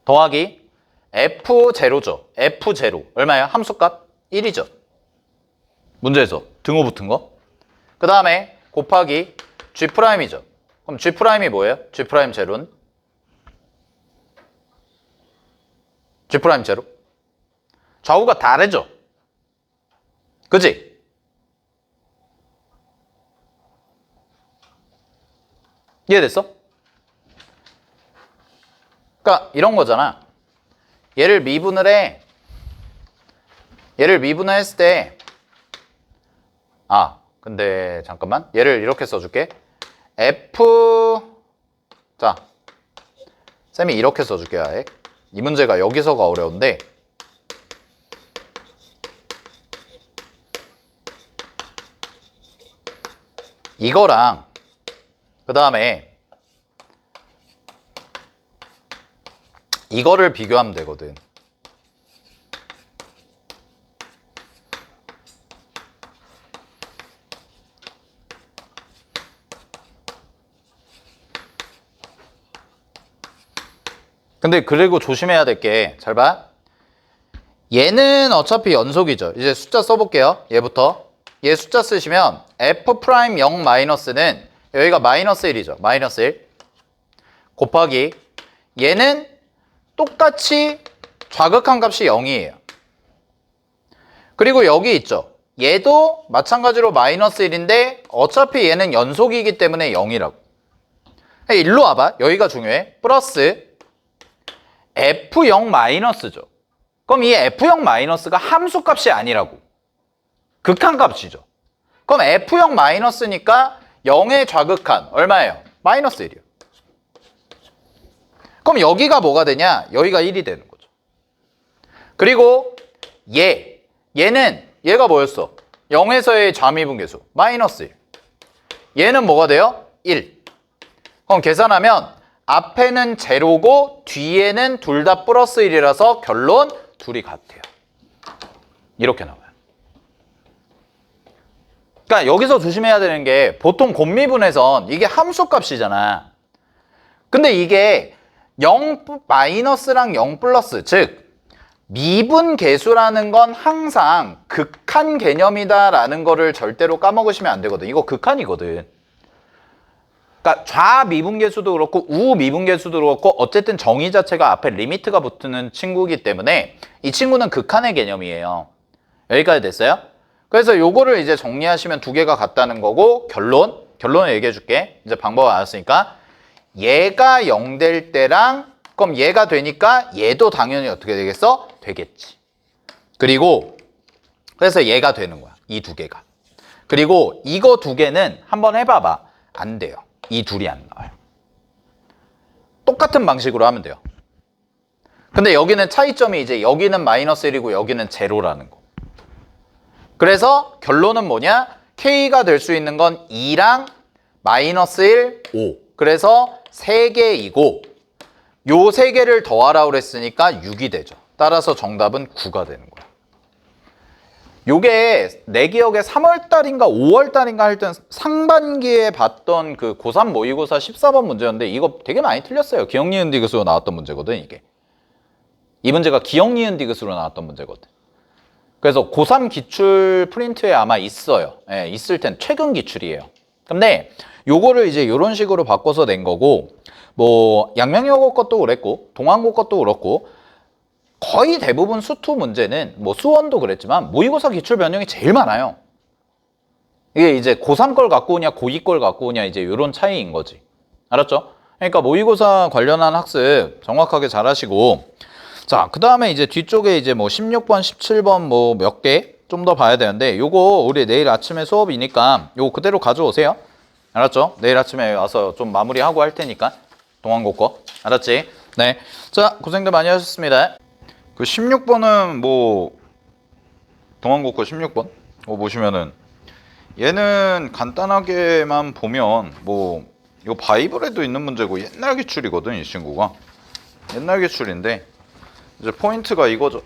더하기 f0죠. f0 얼마야? 함수값 1이죠. 문제에서 등호 붙은 거. 그 다음에 곱하기 g'이죠. 그럼 g'이 뭐예요? g'제로는? g'제로. 좌우가 다르죠? 그치? 이해됐어? 그러니까 이런 거잖아. 얘를 미분을 해. 얘를 미분을 했을 때 근데 잠깐만. 얘를 이렇게 써줄게. 자, 쌤이 이렇게 써줄게 아예. 이 문제가 여기서가 어려운데 이거랑 그 다음에 이거를 비교하면 되거든. 근데 그리고 조심해야 될 게 잘 봐. 얘는 어차피 연속이죠. 이제 숫자 써볼게요. 얘부터. 얘 숫자 쓰시면 f'0 마이너스는 여기가 마이너스 1이죠. 마이너스 1 곱하기 얘는 똑같이 좌극한 값이 0이에요. 그리고 여기 있죠. 얘도 마찬가지로 마이너스 1인데 어차피 얘는 연속이기 때문에 0이라고. 일로 와봐. 여기가 중요해. 플러스 F0 마이너스죠. 그럼 이 F0 마이너스가 함수값이 아니라고. 극한값이죠. 그럼 F0 마이너스니까 0의 좌극한 얼마예요? 마이너스 1이요. 그럼 여기가 뭐가 되냐? 여기가 1이 되는 거죠. 그리고 얘는 얘가 뭐였어? 0에서의 잠이분계수 마이너스 1. 얘는 뭐가 돼요? 1. 그럼 계산하면 앞에는 제로고 뒤에는 둘 다 플러스 1이라서 결론 둘이 같아요. 이렇게 나와요. 그러니까 여기서 조심해야 되는 게 보통 곱미분에선 이게 함수값이잖아. 근데 이게 0 마이너스랑 0 플러스, 즉 미분계수라는 건 항상 극한 개념이다라는 거를 절대로 까먹으시면 안 되거든. 이거 극한이거든. 그러니까 좌미분계수도 그렇고 우미분계수도 그렇고 어쨌든 정의 자체가 앞에 리미트가 붙는 친구이기 때문에 이 친구는 극한의 개념이에요. 여기까지 됐어요? 그래서 요거를 이제 정리하시면 두 개가 같다는 거고 결론을 얘기해 줄게. 이제 방법 알았으니까 얘가 0 될 때랑 그럼 얘가 되니까 얘도 당연히 어떻게 되겠어? 되겠지. 그리고 그래서 얘가 되는 거야. 이 두 개가. 그리고 이거 두 개는 한번 해봐봐. 안 돼요. 이 둘이 안 나와요. 똑같은 방식으로 하면 돼요. 근데 여기는 차이점이 이제 여기는 마이너스 1이고 여기는 제로라는 거. 그래서 결론은 뭐냐? K가 될 수 있는 건 2랑 마이너스 1, 5. 그래서 3개이고 요 3개를 더하라고 그랬으니까 6이 되죠. 따라서 정답은 9가 되는 거야. 요게 내 기억에 3월달인가 5월달인가 할 땐 상반기에 봤던 그 고3 모의고사 14번 문제였는데 이거 되게 많이 틀렸어요. 기억, 니은, 디귿으로 나왔던 문제거든 이게. 이 문제가 기억, 니은, 디귿으로 나왔던 문제거든. 그래서 고3 기출 프린트에 아마 있어요. 예, 있을 땐 최근 기출이에요. 근데 요거를 이제 요런 식으로 바꿔서 낸 거고 뭐 양명여고 것도 그랬고 동안고 것도 그렇고 거의 대부분 수투 문제는 뭐 수원도 그랬지만 모의고사 기출 변형이 제일 많아요. 이게 이제 고3 걸 갖고 오냐 고2 걸 갖고 오냐 이제 요런 차이인 거지. 알았죠? 그러니까 모의고사 관련한 학습 정확하게 잘 하시고 자, 그 다음에 이제 뒤쪽에 이제 뭐 16번, 17번 뭐 몇 개 좀 더 봐야 되는데 요거 우리 내일 아침에 수업이니까 요거 그대로 가져오세요. 알았죠? 내일 아침에 와서 좀 마무리하고 할 테니까 동안고 거. 알았지? 네. 자, 고생들 많이 하셨습니다. 그 16번은 뭐 동안고 거 16번 보시면은 얘는 간단하게만 보면 뭐 이거 바이블에도 있는 문제고 옛날 기출이거든 이 친구가. 옛날 기출인데 이제 포인트가 이거죠.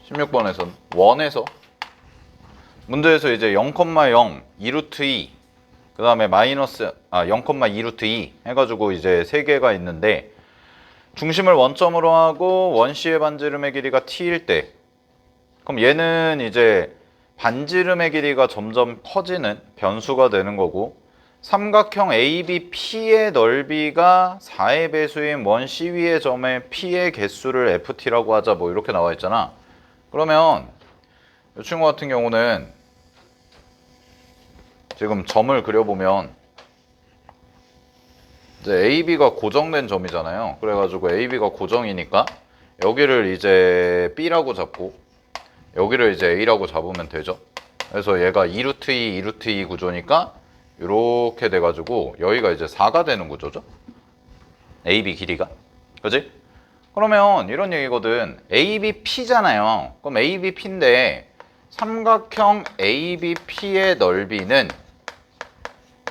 16번에선 원에서 문제에서 이제 0,0 2루트 2 그 다음에 마이너스 0,2 루트 2 해가지고 이제 세 개가 있는데 중심을 원점으로 하고 원C의 반지름의 길이가 t일 때 그럼 얘는 이제 반지름의 길이가 점점 커지는 변수가 되는 거고 삼각형 ABP의 넓이가 4의 배수인 원 CW의 점의 P의 개수를 FT라고 하자 뭐 이렇게 나와 있잖아. 그러면 이 친구 같은 경우는 지금 점을 그려보면 이제 AB가 고정된 점이잖아요. 그래가지고 AB가 고정이니까 여기를 이제 B라고 잡고 여기를 이제 A라고 잡으면 되죠. 그래서 얘가 2루트 2, 2루트 2 구조니까 이렇게 돼가지고 여기가 이제 4가 되는 구조죠. AB 길이가. 그지? 그러면 이런 얘기거든. ABP잖아요. 그럼 ABP인데 삼각형 ABP의 넓이는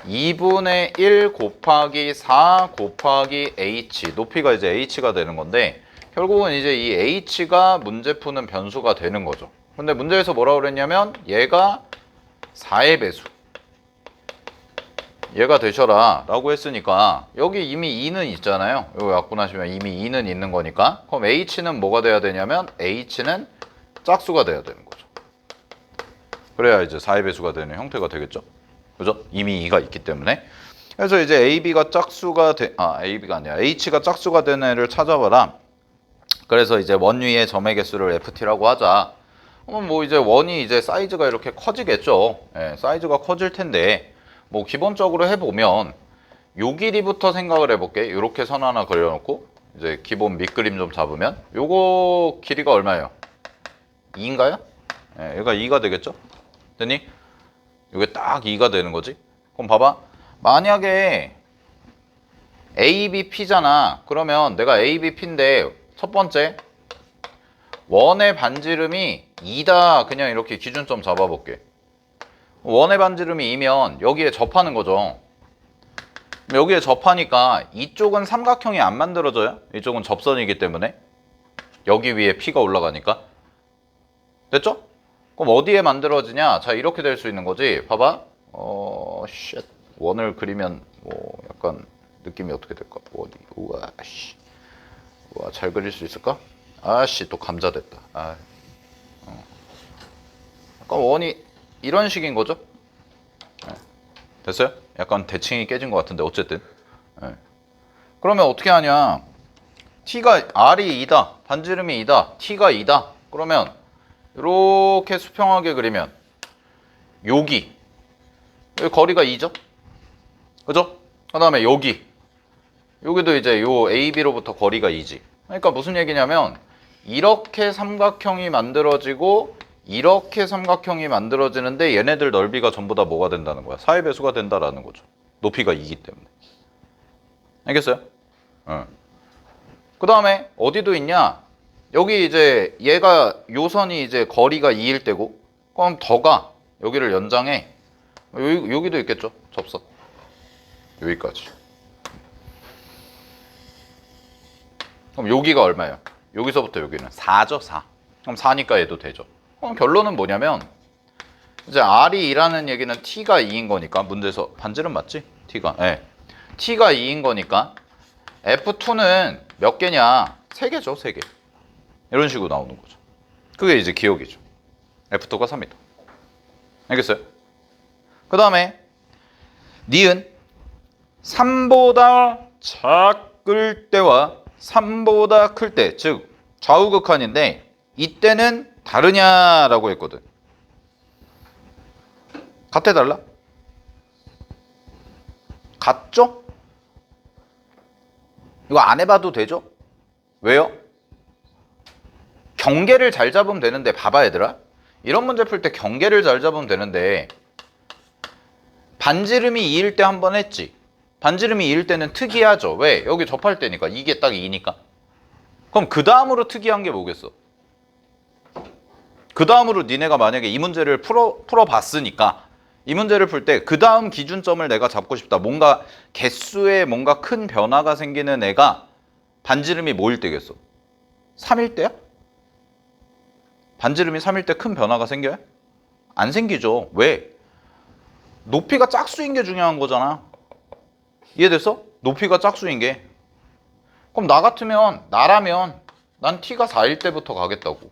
2분의 1 곱하기 4 곱하기 H. 높이가 이제 H가 되는 건데 결국은 이제 이 H가 문제 푸는 변수가 되는 거죠. 근데 문제에서 뭐라고 그랬냐면 얘가 4의 배수. 얘가 되셔라 라고 했으니까 여기 이미 2는 있잖아요. 이거 약분하시면 이미 2는 있는 거니까 그럼 H는 뭐가 돼야 되냐면 H는 짝수가 돼야 되는 거죠. 그래야 이제 4의 배수가 되는 형태가 되겠죠. 그죠? 이미 2가 있기 때문에. 그래서 이제 AB가 짝수가 AB가 아니라 H가 짝수가 되는 애를 찾아봐라. 그래서 이제 원 위의 점의 개수를 ft라고 하자. 그러면 뭐 이제 원이 이제 사이즈가 이렇게 커지겠죠. 예, 사이즈가 커질 텐데 뭐 기본적으로 해보면 요 길이부터 생각을 해볼게. 이렇게 선 하나 그려놓고 이제 기본 밑그림 좀 잡으면 요거 길이가 얼마예요? 2인가요? 예, 얘가 2가 되겠죠? 됐니? 요게 딱 2가 되는 거지. 그럼 봐봐. 만약에 ABP잖아. 그러면 내가 ABP인데 첫 번째 원의 반지름이 2다. 그냥 이렇게 기준점 잡아볼게. 원의 반지름이 2면 여기에 접하는 거죠. 여기에 접하니까 이쪽은 삼각형이 안 만들어져요. 이쪽은 접선이기 때문에 여기 위에 P가 올라가니까. 됐죠? 그럼 어디에 만들어지냐? 자, 이렇게 될 수 있는 거지. 봐봐. 원을 그리면 뭐 약간 느낌이 어떻게 될까? 어디? 우와, 씨. 우와, 잘 그릴 수 있을까? 아씨, 또 감자 됐다. 약간 원이 이런 식인 거죠? 네. 됐어요? 약간 대칭이 깨진 것 같은데 어쨌든. 네. 그러면 어떻게 하냐? T가 R이 2다. 반지름이 2다. T가 2다. 그러면 이렇게 수평하게 그리면 여기 거리가 2죠? 그죠? 그 다음에 여기도 이제 요 AB로부터 거리가 2지. 그러니까 무슨 얘기냐면 이렇게 삼각형이 만들어지고 이렇게 삼각형이 만들어지는데 얘네들 넓이가 전부 다 뭐가 된다는 거야? 4의 배수가 된다라는 거죠. 높이가 2기 때문에. 알겠어요? 그 다음에 어디도 있냐? 여기 이제 얘가 요선이 이제 거리가 2일 때고 그럼 더가 여기를 연장해. 여기도 있겠죠? 접선. 여기까지. 그럼 여기가 얼마예요? 여기서부터 여기는 4죠, 4. 그럼 4니까 얘도 되죠. 그럼 결론은 뭐냐면 이제 R이 2라는 얘기는 T가 2인 거니까 문제에서 반지름 맞지? T가. 네. T가 2인 거니까 F2는 몇 개냐? 3개죠, 3개. 이런 식으로 나오는 거죠. 그게 이제 기억이죠. F2가 3이다. 알겠어요? 그 다음에 니은 3보다 작을 때와 3보다 클 때, 즉 좌우극한인데 이때는 다르냐라고 했거든. 같아 달라? 같죠? 이거 안 해봐도 되죠? 왜요? 경계를 잘 잡으면 되는데 봐봐 얘들아. 이런 문제 풀 때 경계를 잘 잡으면 되는데 반지름이 2일 때 한 번 했지. 반지름이 2일 때는 특이하죠. 왜? 여기 접할 때니까. 이게 딱 2니까. 그럼 그 다음으로 특이한 게 뭐겠어? 그 다음으로 니네가 만약에 이 문제를 풀어봤으니까 이 문제를 풀 때 그 다음 기준점을 내가 잡고 싶다. 뭔가 개수에 뭔가 큰 변화가 생기는 애가 반지름이 뭐일 때겠어? 3일 때야? 반지름이 3일 때 큰 변화가 생겨요? 안 생기죠. 왜? 높이가 짝수인 게 중요한 거잖아. 이해됐어? 높이가 짝수인 게. 그럼 나 같으면, 나라면 난 T가 4일 때부터 가겠다고.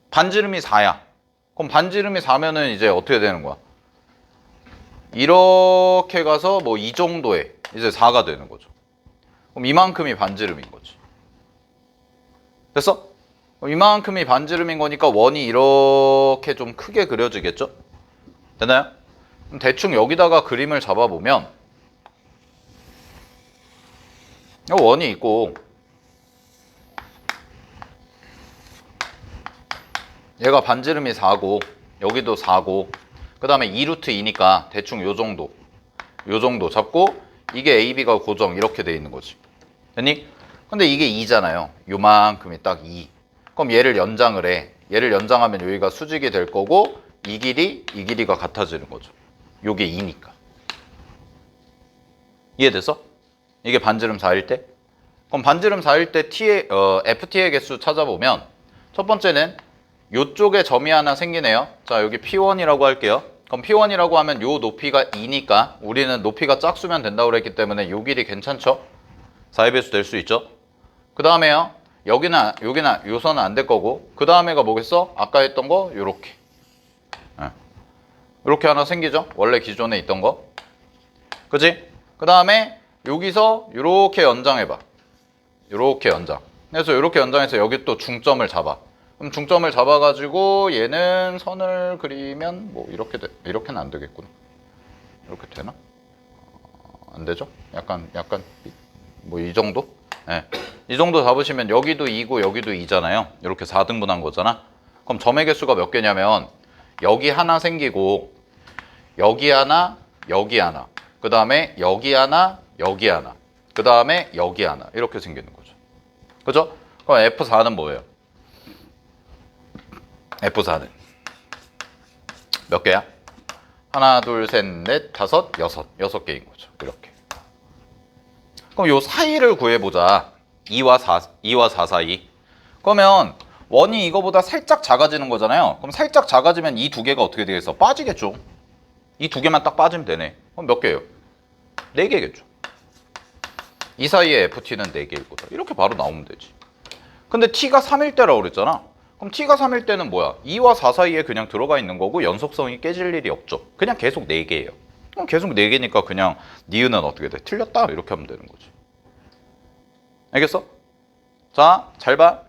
반지름이 4야. 그럼 반지름이 4면은 이제 어떻게 되는 거야? 이렇게 가서 뭐 이 정도에 이제 4가 되는 거죠. 그럼 이만큼이 반지름인 거지. 됐어? 그럼 이만큼이 반지름인 거니까 원이 이렇게 좀 크게 그려지겠죠? 되나요? 그럼 대충 여기다가 그림을 잡아보면 원이 있고 얘가 반지름이 4고 여기도 4고 그 다음에 2루트 2니까 대충 요 정도 잡고 이게 AB가 고정 이렇게 돼 있는 거지. 됐니? 근데 이게 2잖아요. 요만큼이 딱 2. 그럼 얘를 연장을 해. 얘를 연장하면 여기가 수직이 될 거고 이 길이가 같아지는 거죠. 요게 2니까. 이해됐어? 이게 반지름 4일 때? 그럼 반지름 4일 때 FT의 개수 찾아보면 첫 번째는 요쪽에 점이 하나 생기네요. 자, 여기 P1이라고 할게요. 그럼 P1이라고 하면 요 높이가 2니까 우리는 높이가 짝수면 된다고 그랬기 때문에 요 길이 괜찮죠? 4의 배수 될 수 있죠? 그 다음에요. 여기나 요선은 안 될 거고 그 다음에가 뭐겠어? 아까 했던 거 요렇게. 이렇게 하나 생기죠? 원래 기존에 있던 거. 그지? 그 다음에 여기서 이렇게 연장해봐. 요렇게 연장. 그래서 요렇게 연장해서 여기 또 중점을 잡아. 그럼 중점을 잡아가지고 얘는 선을 그리면 뭐 이렇게 이렇게는 안 되겠구나. 이렇게 되나? 안 되죠? 약간 뭐 이 정도? 네. 이 정도 잡으시면 여기도 2고 여기도 2잖아요. 이렇게 4등분한 거잖아. 그럼 점의 개수가 몇 개냐면 여기 하나 생기고 여기 하나, 여기 하나. 그 다음에 여기 하나, 여기 하나. 그 다음에 여기 하나. 이렇게 생기는 거죠. 그죠? 그럼 F4는 뭐예요? F4는 몇 개야? 하나, 둘, 셋, 넷, 다섯, 여섯 개인 거죠. 이렇게. 그럼 요 사이를 구해보자. 2와 4 사이. 그러면 원이 이거보다 살짝 작아지는 거잖아요. 그럼 살짝 작아지면 이 두 개가 어떻게 되겠어? 빠지겠죠. 이 두 개만 딱 빠지면 되네. 그럼 몇 개예요? 4개겠죠. 이 사이에 FT는 4개일 거다. 이렇게 바로 나오면 되지. 근데 T가 3일 때라고 그랬잖아. 그럼 T가 3일 때는 뭐야? 2와 4 사이에 그냥 들어가 있는 거고 연속성이 깨질 일이 없죠. 그냥 계속 4개예요. 그럼 계속 4개니까 그냥 니은은 어떻게 돼? 틀렸다. 이렇게 하면 되는 거지. 알겠어? 자, 잘 봐.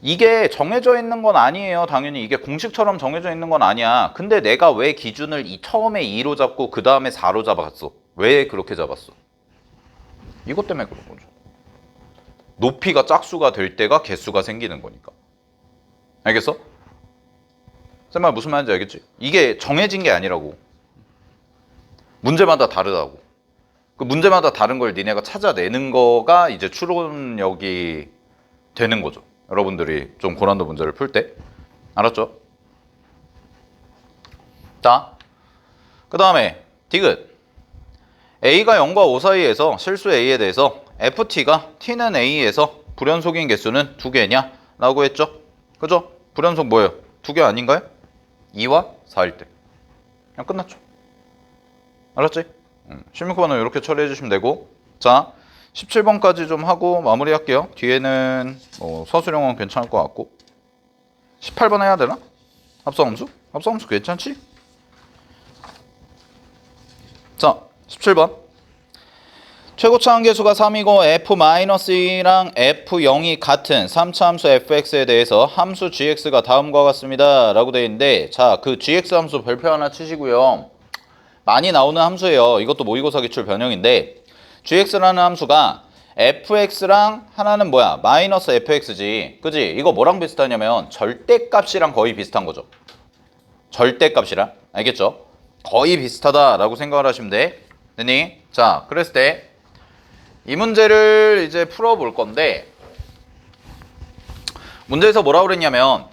이게 정해져 있는 건 아니에요. 당연히 이게 공식처럼 정해져 있는 건 아니야. 근데 내가 왜 기준을 처음에 2로 잡고 그 다음에 4로 잡았어? 왜 그렇게 잡았어? 이것 때문에 그런 거죠. 높이가 짝수가 될 때가 개수가 생기는 거니까. 알겠어? 쌤말 무슨 말인지 알겠지? 이게 정해진 게 아니라고. 문제마다 다르다고. 그 문제마다 다른 걸 니네가 찾아내는 거가 이제 추론력이 되는 거죠. 여러분들이 좀 고난도 문제를 풀 때. 알았죠? 자, 그 다음에 디귿. A가 0과 5 사이에서 실수 A에 대해서 FT가 T는 A에서 불연속인 개수는 2개냐? 라고 했죠? 그죠? 불연속 뭐예요? 2개 아닌가요? 2와 4일 때. 그냥 끝났죠. 알았지? 16번은 이렇게 처리해 주시면 되고. 자, 17번까지 좀 하고 마무리할게요. 뒤에는 뭐 서술형은 괜찮을 것 같고. 18번 해야 되나? 합성함수? 합성함수 괜찮지? 자, 17번. 최고차 함계수가 3이고 f-2랑 f0이 같은 3차 함수 fx에 대해서 함수 gx가 다음과 같습니다. 라고 되어 있는데, 자, 그 gx 함수 별표 하나 치시고요. 많이 나오는 함수예요. 이것도 모의고사 기출 변형인데, gx라는 함수가 fx랑 하나는 뭐야? 마이너스 fx지. 그지? 이거 뭐랑 비슷하냐면 절대값이랑 거의 비슷한 거죠. 절대값이랑. 알겠죠? 거의 비슷하다라고 생각을 하시면 돼. 됐니? 자, 그랬을 때 이 문제를 이제 풀어볼 건데, 문제에서 뭐라고 그랬냐면,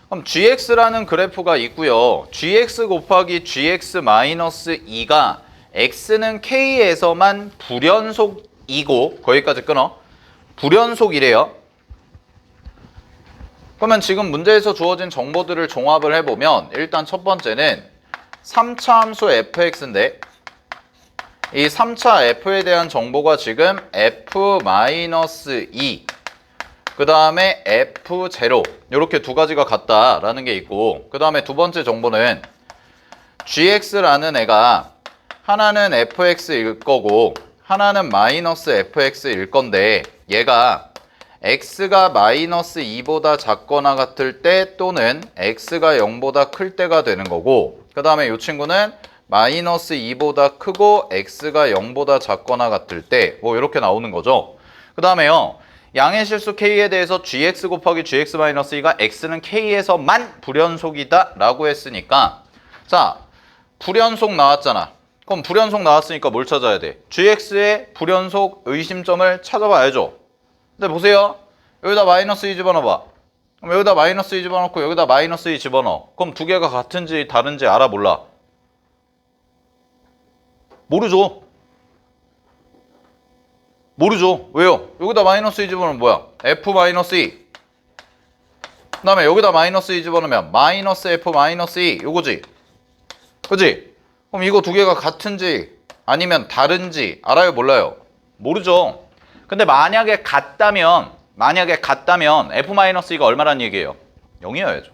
그럼 gx라는 그래프가 있고요. gx 곱하기 gx 마이너스 2가 x는 k에서만 불연속이고, 거기까지 끊어. 불연속이래요. 그러면 지금 문제에서 주어진 정보들을 종합을 해보면, 일단 첫 번째는 3차 함수 fx인데, 이 3차 f에 대한 정보가 지금 f-2, 그 다음에 f0, 이렇게 두 가지가 같다라는 게 있고, 그 다음에 두 번째 정보는 gx라는 애가 하나는 fx일 거고 하나는 마이너스 fx일 건데, 얘가 x가 마이너스 2보다 작거나 같을 때 또는 x가 0보다 클 때가 되는 거고, 그 다음에 이 친구는 마이너스 2보다 크고 x가 0보다 작거나 같을 때, 뭐 이렇게 나오는 거죠. 그 다음에요, 양의 실수 k에 대해서 gx 곱하기 gx 마이너스 2가 x는 k에서만 불연속이다 라고 했으니까, 자, 불연속 나왔잖아. 그럼 불연속 나왔으니까 뭘 찾아야 돼? gx의 불연속 의심점을 찾아봐야죠. 근데 보세요, 여기다 마이너스 2 집어넣어봐. 그럼 여기다 마이너스 2 집어넣고 여기다 마이너스 2 집어넣어. 그럼 두 개가 같은지 다른지 알아, 몰라? 모르죠. 모르죠. 왜요? 여기다 마이너스 2 집어넣으면 뭐야? f-2. 그 다음에 여기다 마이너스 2 집어넣으면 마이너스 f-2 요거지. 그지? 그럼 이거 두 개가 같은지 아니면 다른지 알아요, 몰라요? 모르죠. 근데 만약에 같다면 f-2가 얼마란 얘기예요? 0이어야죠.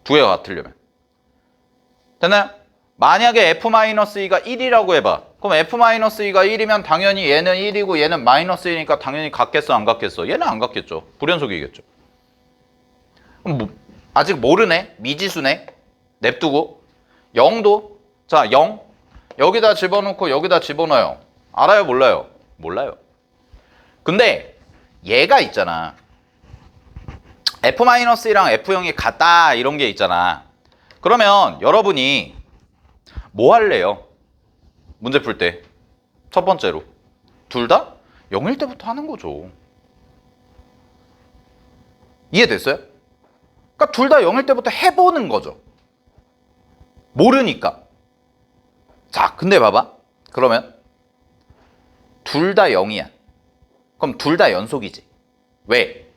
두 개가 같으려면. 됐나요? 만약에 f-2가 1이라고 해봐. 그럼 f-2가 1이면 당연히 얘는 1이고 얘는 마이너스 1이니까 당연히 같겠어, 안 같겠어? 얘는 안 같겠죠. 불연속이겠죠. 그럼 뭐, 아직 모르네? 미지수네? 냅두고. 0도. 자, 0. 여기다 집어넣고 여기다 집어넣어요. 알아요, 몰라요? 몰라요. 근데 얘가 있잖아. f-1랑 f0이 같다 이런 게 있잖아. 그러면 여러분이 뭐 할래요? 문제 풀 때. 첫 번째로. 둘 다 0일 때부터 하는 거죠. 이해됐어요? 그러니까 둘 다 0일 때부터 해보는 거죠. 모르니까. 자, 근데 봐봐. 그러면 둘 다 0이야. 그럼 둘 다 연속이지. 왜?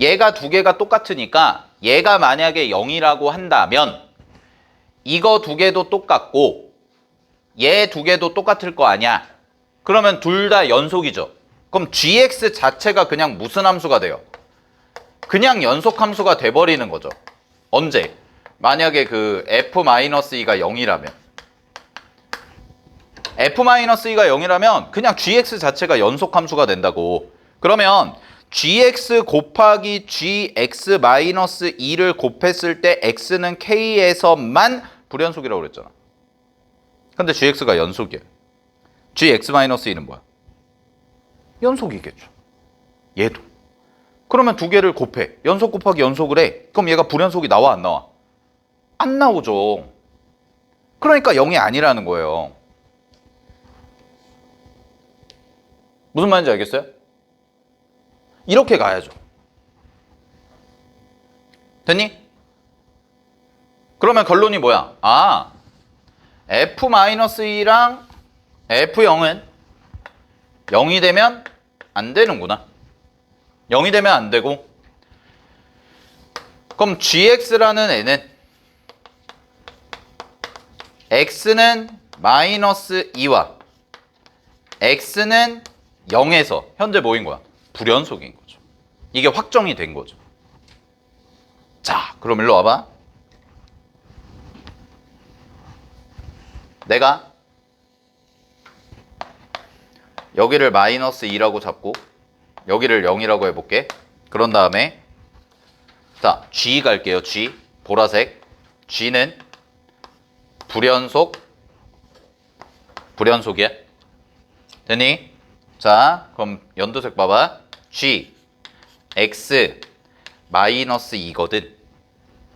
얘가 두 개가 똑같으니까 얘가 만약에 0이라고 한다면 이거 두 개도 똑같고 얘 두 개도 똑같을 거 아니야. 그러면 둘 다 연속이죠. 그럼 gx 자체가 그냥 무슨 함수가 돼요? 그냥 연속 함수가 돼버리는 거죠. 언제? 만약에 그 f-2가 0이라면 f-2가 0이라면 그냥 gx 자체가 연속 함수가 된다고. 그러면 gx 곱하기 gx-2를 곱했을 때 x는 k에서만 불연속이라고 그랬잖아. 근데 gx가 연속이야. gx-1은 뭐야? 연속이겠죠. 얘도. 그러면 두 개를 곱해. 연속 곱하기 연속을 해. 그럼 얘가 불연속이 나와, 안 나와? 안 나오죠. 그러니까 0이 아니라는 거예요. 무슨 말인지 알겠어요? 이렇게 가야죠. 됐니? 그러면 결론이 뭐야? 아, f-2랑 f0은 0이 되면 안 되는구나. 0이 되면 안 되고, 그럼 gx라는 애는 x는 마이너스 2와 x는 0에서 현재 뭐인 거야? 불연속인 거죠. 이게 확정이 된 거죠. 자, 그럼 일로 와봐. 내가 여기를 마이너스 2라고 잡고 여기를 0이라고 해볼게. 그런 다음에 자, G 갈게요. G. 보라색. G는 불연속이야. 됐니? 자, 그럼 연두색 봐봐. G, X, 마이너스 2거든.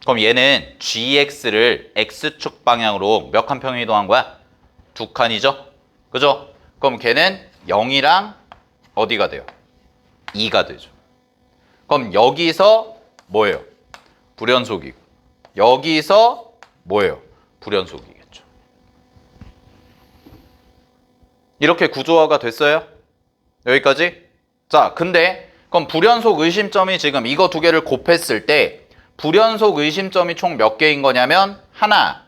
그럼 얘는 GX를 X축 방향으로 몇 칸 평행 이동한 거야? 두 칸이죠? 그죠? 그럼 걔는 0이랑 어디가 돼요? 2가 되죠. 그럼 여기서 뭐예요? 불연속이고. 여기서 뭐예요? 불연속이겠죠. 이렇게 구조화가 됐어요? 여기까지? 자, 근데 그럼 불연속 의심점이 지금 이거 두 개를 곱했을 때 불연속 의심점이 총 몇 개인 거냐면 하나,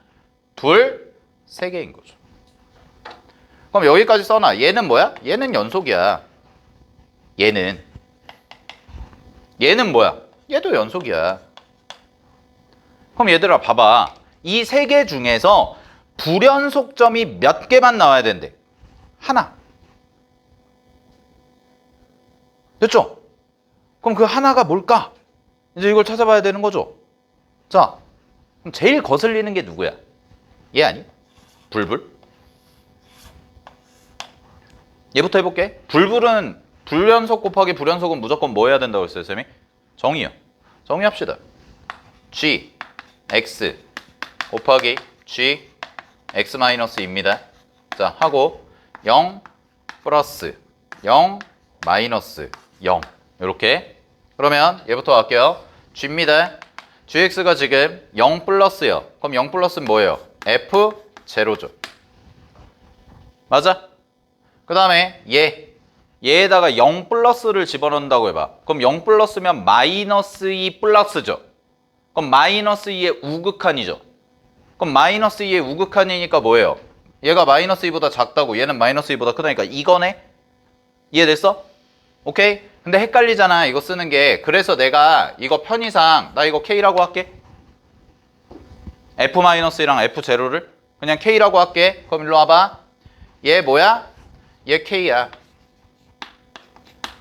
둘, 세 개인 거죠. 그럼 여기까지 써놔. 얘는 뭐야? 얘는 연속이야. 얘는 뭐야? 얘도 연속이야. 그럼 얘들아 봐봐. 이 세 개 중에서 불연속점이 몇 개만 나와야 된대? 하나. 됐죠? 그럼 그 하나가 뭘까? 이제 이걸 찾아봐야 되는 거죠. 자, 그럼 제일 거슬리는 게 누구야? 얘 아니? 불불? 얘부터 해볼게. 불불은 불연속 곱하기 불연속은 무조건 뭐 해야 된다고 했어요, 쌤이? 정의요. 정의합시다. G, X 곱하기 G, X-2입니다. 자, 하고 0 플러스 0 마이너스 0 이렇게. 그러면 얘부터 갈게요. G입니다. GX가 지금 0 플러스요. 그럼 0 플러스는 뭐예요? F 제로죠. 맞아? 그 다음에 얘에다가 0 플러스를 집어넣는다고 해봐. 그럼 0 플러스면 마이너스 2 플러스죠. 그럼 마이너스 2의 우극한이죠. 그럼 마이너스 2의 우극한이니까 뭐예요? 얘가 마이너스 2보다 작다고 얘는 마이너스 2보다 크다니까 이거네? 이해됐어? 오케이? 근데 헷갈리잖아 이거 쓰는 게. 그래서 내가 이거 편의상 나 이거 K라고 할게. F-1랑 F0를 그냥 K라고 할게. 그럼 일로 와봐. 얘 뭐야? 얘 K야.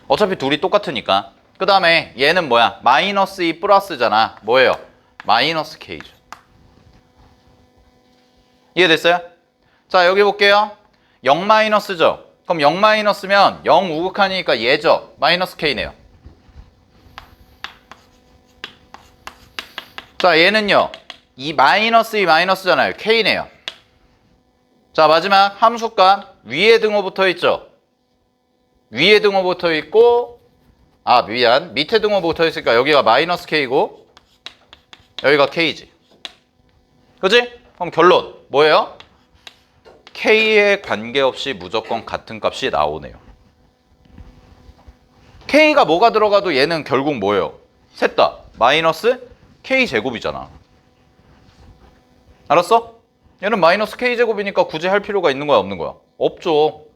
어차피 둘이 똑같으니까. 그 다음에 얘는 뭐야? 마이너스 2 플러스잖아. 뭐예요? 마이너스 K죠. 이해됐어요? 자, 여기 볼게요. 0 마이너스죠. 그럼 0 마이너스면 0 우극하니까 얘죠. 마이너스 K네요. 자, 얘는요. 이 마이너스 마이너스잖아요. K네요. 자, 마지막 함수값 위에 등호 붙어 있죠. 위에 등호 붙어 있고, 미안. 밑에 등호 붙어 있으니까 여기가 마이너스 K고 여기가 K지. 그치? 그럼 결론 뭐예요? K에 관계없이 무조건 같은 값이 나오네요. K가 뭐가 들어가도 얘는 결국 뭐예요? 셋 다 마이너스 K제곱이잖아. 알았어? 얘는 마이너스 K제곱이니까 굳이 할 필요가 있는 거야 없는 거야? 없죠.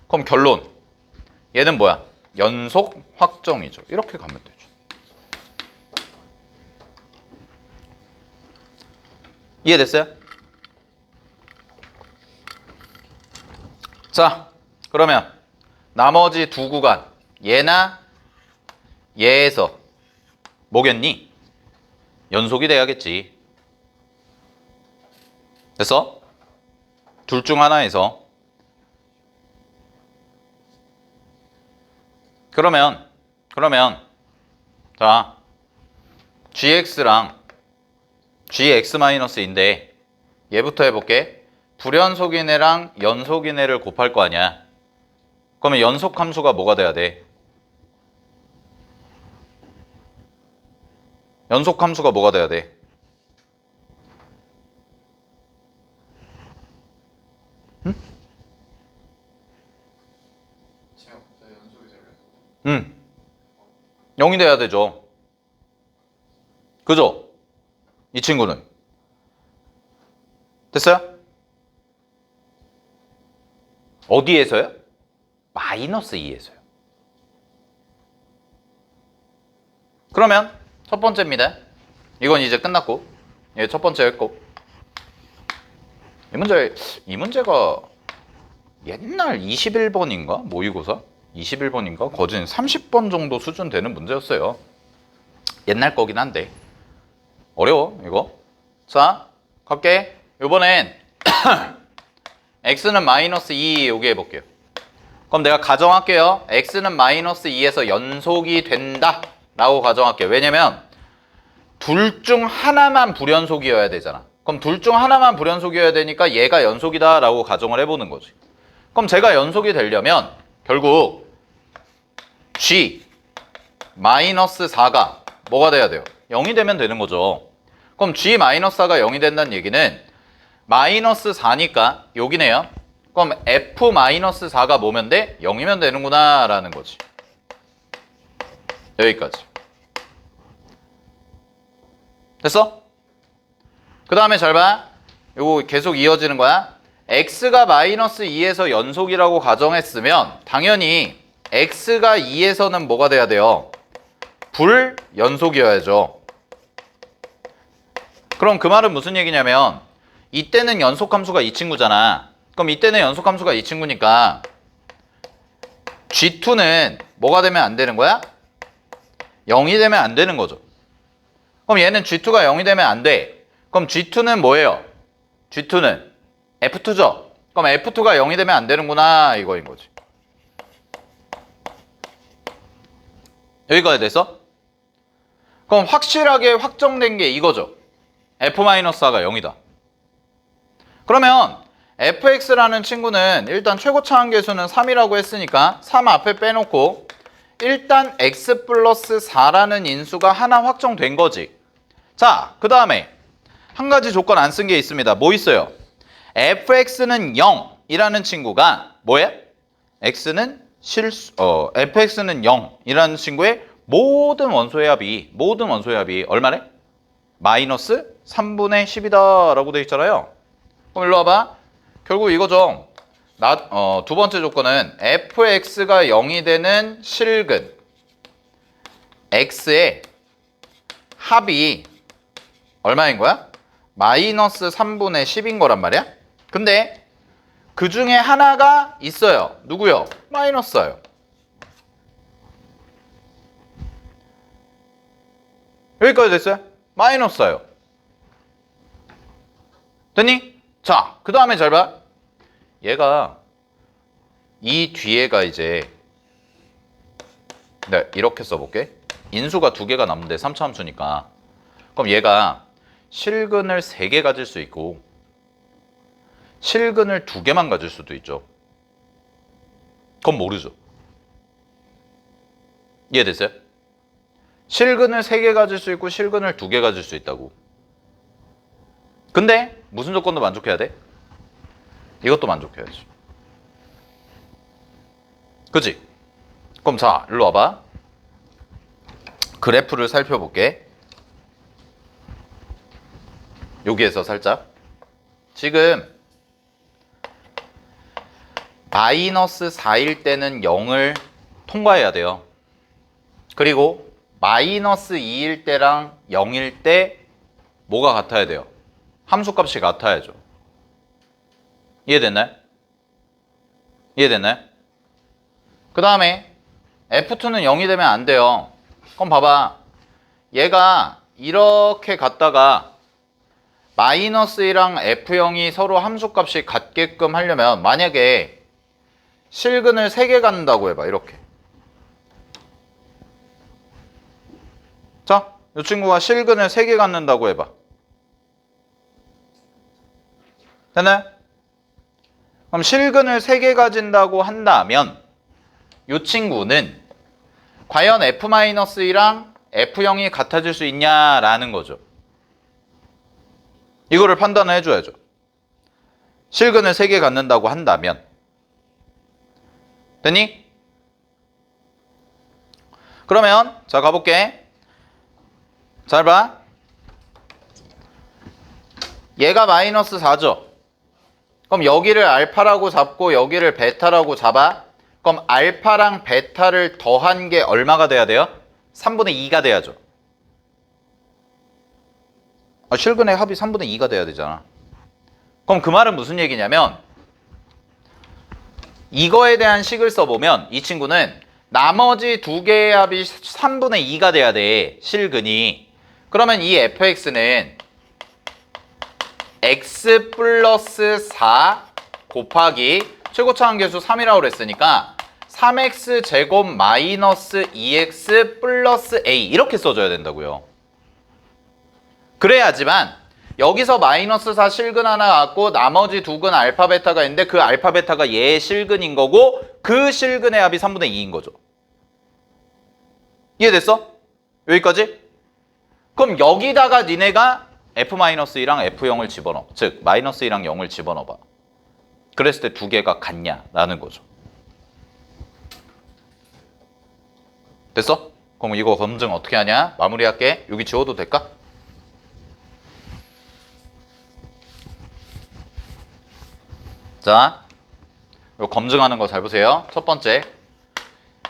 그럼 결론 얘는 뭐야? 연속 확정이죠. 이렇게 가면 되죠. 이해됐어요? 자, 그러면 나머지 두 구간 얘나 얘에서 뭐겠니? 연속이 돼야겠지. 됐어? 둘 중 하나에서. 그러면 자, gx랑 gx-인데 얘부터 해볼게. 불연속인애랑 연속인애를 곱할 거 아니야. 그러면 연속 함수가 뭐가 돼야 돼? 연속 함수가 뭐가 돼야 돼? 응? 응. 0이 돼야 되죠. 그죠? 이 친구는. 됐어요? 어디에서요? 마이너스 2에서요. 그러면 첫 번째입니다. 이건 이제 끝났고, 예, 첫 번째 했고. 이 문제가 옛날 21번인가? 모의고사? 21번인가? 거진 30번 정도 수준 되는 문제였어요. 옛날 거긴 한데. 어려워, 이거. 자, 갈게. 이번엔 x는 마이너스 2 여기 해볼게요. 그럼 내가 가정할게요. x는 마이너스 2에서 연속이 된다 라고 가정할게요. 왜냐면 둘 중 하나만 불연속이어야 되잖아. 그럼 둘 중 하나만 불연속이어야 되니까 얘가 연속이다 라고 가정을 해보는 거지. 그럼 제가 연속이 되려면 결국 g 마이너스 4가 뭐가 돼야 돼요? 0이 되면 되는 거죠. 그럼 g 마이너스 4가 0이 된다는 얘기는 마이너스 4니까 여기네요. 그럼 f 마이너스 4가 뭐면 돼? 0이면 되는구나 라는 거지. 여기까지. 됐어? 그 다음에 잘 봐. 요거 계속 이어지는 거야. x가 마이너스 2에서 연속이라고 가정했으면 당연히 x가 2에서는 뭐가 돼야 돼요? 불연속이어야죠. 그럼 그 말은 무슨 얘기냐면 이때는 연속함수가 이 친구잖아. 그럼 이때는 연속함수가 이 친구니까 G2는 뭐가 되면 안 되는 거야? 0이 되면 안 되는 거죠. 그럼 얘는 G2가 0이 되면 안 돼. 그럼 G2는 뭐예요? G2는 F2죠. 그럼 F2가 0이 되면 안 되는구나 이거인 거지. 여기까지 됐어? 그럼 확실하게 확정된 게 이거죠. F-4가 0이다. 그러면 fx라는 친구는 일단 최고 차항계수는 3이라고 했으니까 3 앞에 빼놓고 일단 x 플러스 4라는 인수가 하나 확정된 거지. 자, 그 다음에 한 가지 조건 안 쓴 게 있습니다. 뭐 있어요? fx는 0이라는 친구가 뭐야? fx는 0이라는 친구의 모든 원소의 합이 얼마래? 마이너스 3분의 10이다 라고 돼 있잖아요. 그럼 일로 와봐. 결국 이거죠. 두 번째 조건은 fx가 0이 되는 실근 x의 합이 얼마인 거야? 마이너스 3분의 10인 거란 말이야. 근데 그 중에 하나가 있어요. 누구요? 마이너스예요. 여기까지 됐어요? 마이너스예요. 됐니? 자, 그 다음에 잘 봐. 얘가 이 뒤에가 이제 네, 이렇게 써볼게. 인수가 2개가 남는데 3차 함수니까. 그럼 얘가 실근을 3개 가질 수 있고 실근을 2개만 가질 수도 있죠. 그건 모르죠. 이해됐어요? 실근을 3개 가질 수 있고 실근을 2개 가질 수 있다고. 근데 무슨 조건도 만족해야 돼? 이것도 만족해야지. 그치? 그럼 자, 일로 와봐. 그래프를 살펴볼게. 여기에서 살짝. 지금 마이너스 4일 때는 0을 통과해야 돼요. 그리고 마이너스 2일 때랑 0일 때 뭐가 같아야 돼요? 함수값이 같아야죠. 이해됐나요? 이해됐나요? 그 다음에 F2는 0이 되면 안 돼요. 그럼 봐봐. 얘가 이렇게 갔다가 마이너스 1이랑 F0이 서로 함수값이 같게끔 하려면 만약에 실근을 3개 갖는다고 해봐. 이렇게. 자, 이 친구가 실근을 3개 갖는다고 해봐. 됐나요? 그럼 실근을 3개 가진다고 한다면 이 친구는 과연 F-1이랑 F0이 같아질 수 있냐라는 거죠. 이거를 판단을 해줘야죠. 실근을 3개 갖는다고 한다면. 됐니? 그러면 자 가볼게. 잘 봐. 얘가 마이너스 4죠. 그럼 여기를 알파라고 잡고 여기를 베타라고 잡아. 그럼 알파랑 베타를 더한 게 얼마가 돼야 돼요? 3분의 2가 돼야죠. 실근의 합이 3분의 2가 돼야 되잖아. 그럼 그 말은 무슨 얘기냐면 이거에 대한 식을 써보면 이 친구는 나머지 2개의 합이 3분의 2가 돼야 돼. 실근이. 그러면 이 fx는 x 플러스 4 곱하기 최고차항계수 3이라고 그랬으니까 3x 제곱 마이너스 2x 플러스 a 이렇게 써줘야 된다고요. 그래야지만 여기서 마이너스 4 실근 하나 갖고 나머지 2근 알파 베타가 있는데 그 알파 베타가 얘의 실근인 거고 그 실근의 합이 3분의 2인 거죠. 이해됐어? 여기까지? 그럼 여기다가 니네가 F-2랑 F0을 집어넣어. 즉 마이너스 2랑 0을 집어넣어봐. 그랬을 때 2개가 같냐라는 거죠. 됐어? 그럼 이거 검증 어떻게 하냐? 마무리할게. 여기 지워도 될까? 자, 이거 검증하는 거 잘 보세요. 첫 번째,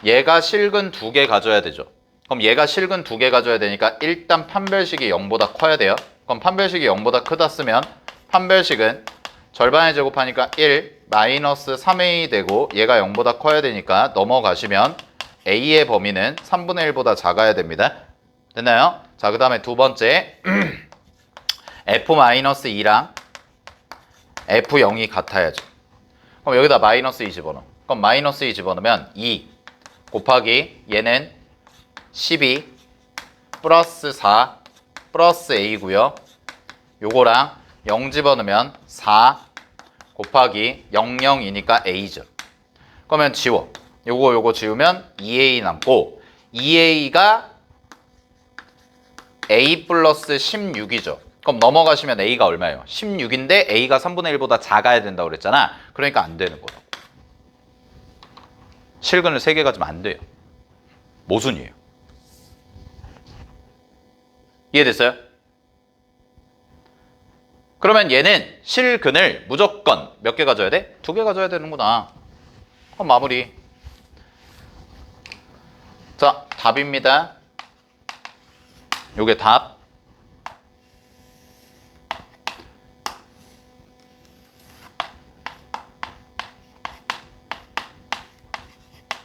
얘가 실근 2개 가져야 되죠. 그럼 얘가 실근 2개 가져야 되니까 일단 판별식이 0보다 커야 돼요. 그럼 판별식이 0보다 크다 쓰면 판별식은 절반에 제곱하니까 1 마이너스 3a 되고 얘가 0보다 커야 되니까 넘어가시면 a의 범위는 3분의 1보다 작아야 됩니다. 됐나요? 자, 그 다음에 두 번째 f-2랑 f0이 같아야죠. 그럼 여기다 마이너스 2 집어넣어. 그럼 마이너스 2 집어넣으면 2 곱하기 얘는 12 플러스 4 플러스 a고요. 요거랑 0 집어넣으면 4 곱하기 00이니까 a죠. 그러면 지워. 요거 지우면 2a 남고 2a가 a 플러스 16이죠. 그럼 넘어가시면 a가 얼마예요? 16인데 a가 3분의 1보다 작아야 된다고 그랬잖아. 그러니까 안 되는 거예요. 실근을 3개 가지면 안 돼요. 모순이에요. 이해됐어요? 그러면 얘는 실근을 무조건 몇 개 가져야 돼? 2개 가져야 되는구나. 그럼 마무리. 자, 답입니다. 요게 답.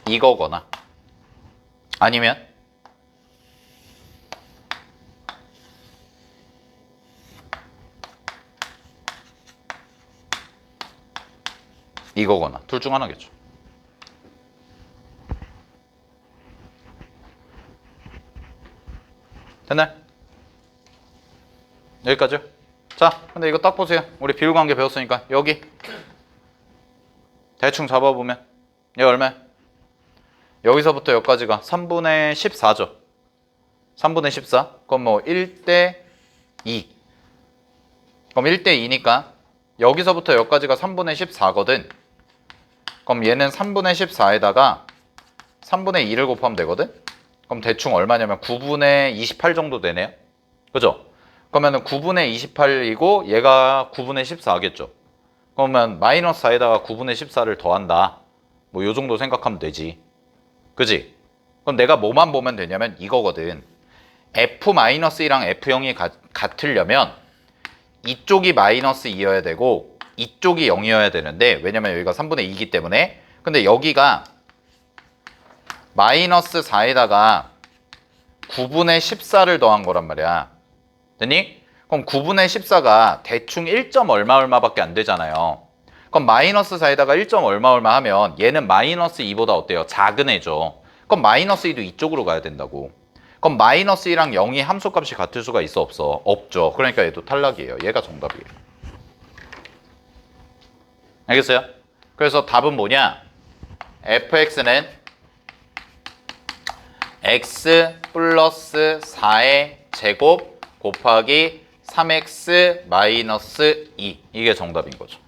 이거거나 아니면 이거거나 둘 중 하나겠죠. 됐나요? 여기까지요. 자, 근데 이거 딱 보세요. 우리 비율관계 배웠으니까 여기 대충 잡아보면 얘 얼마야? 여기서부터 여기까지가 3분의 14죠. 3분의 14. 그럼 뭐 1대 2. 그럼 1대 2니까 여기서부터 여기까지가 3분의 14거든. 그럼 얘는 3분의 14에다가 3분의 2를 곱하면 되거든. 그럼 대충 얼마냐면 9분의 28 정도 되네요. 그죠? 그러면 9분의 28이고 얘가 9분의 14겠죠. 그러면 마이너스 4에다가 9분의 14를 더한다. 뭐 요 정도 생각하면 되지. 그지? 그럼 내가 뭐만 보면 되냐면 이거거든. F-1랑 F0이 같으려면 이쪽이 마이너스 2여야 되고 이쪽이 0이어야 되는데 왜냐면 여기가 3분의 2이기 때문에 근데 여기가 마이너스 4에다가 9분의 14를 더한 거란 말이야. 됐니? 그럼 9분의 14가 대충 1. 얼마밖에 안 되잖아요. 그럼 마이너스 4에다가 1. 얼마 하면 얘는 마이너스 2보다 어때요? 작은 애죠. 그럼 마이너스 2도 이쪽으로 가야 된다고. 그럼 마이너스 2랑 0이 함수값이 같을 수가 있어 없어? 없죠. 그러니까 얘도 탈락이에요. 얘가 정답이에요. 알겠어요? 그래서 답은 뭐냐? fx는 x 플러스 4의 제곱 곱하기 3x 마이너스 2 이게 정답인 거죠.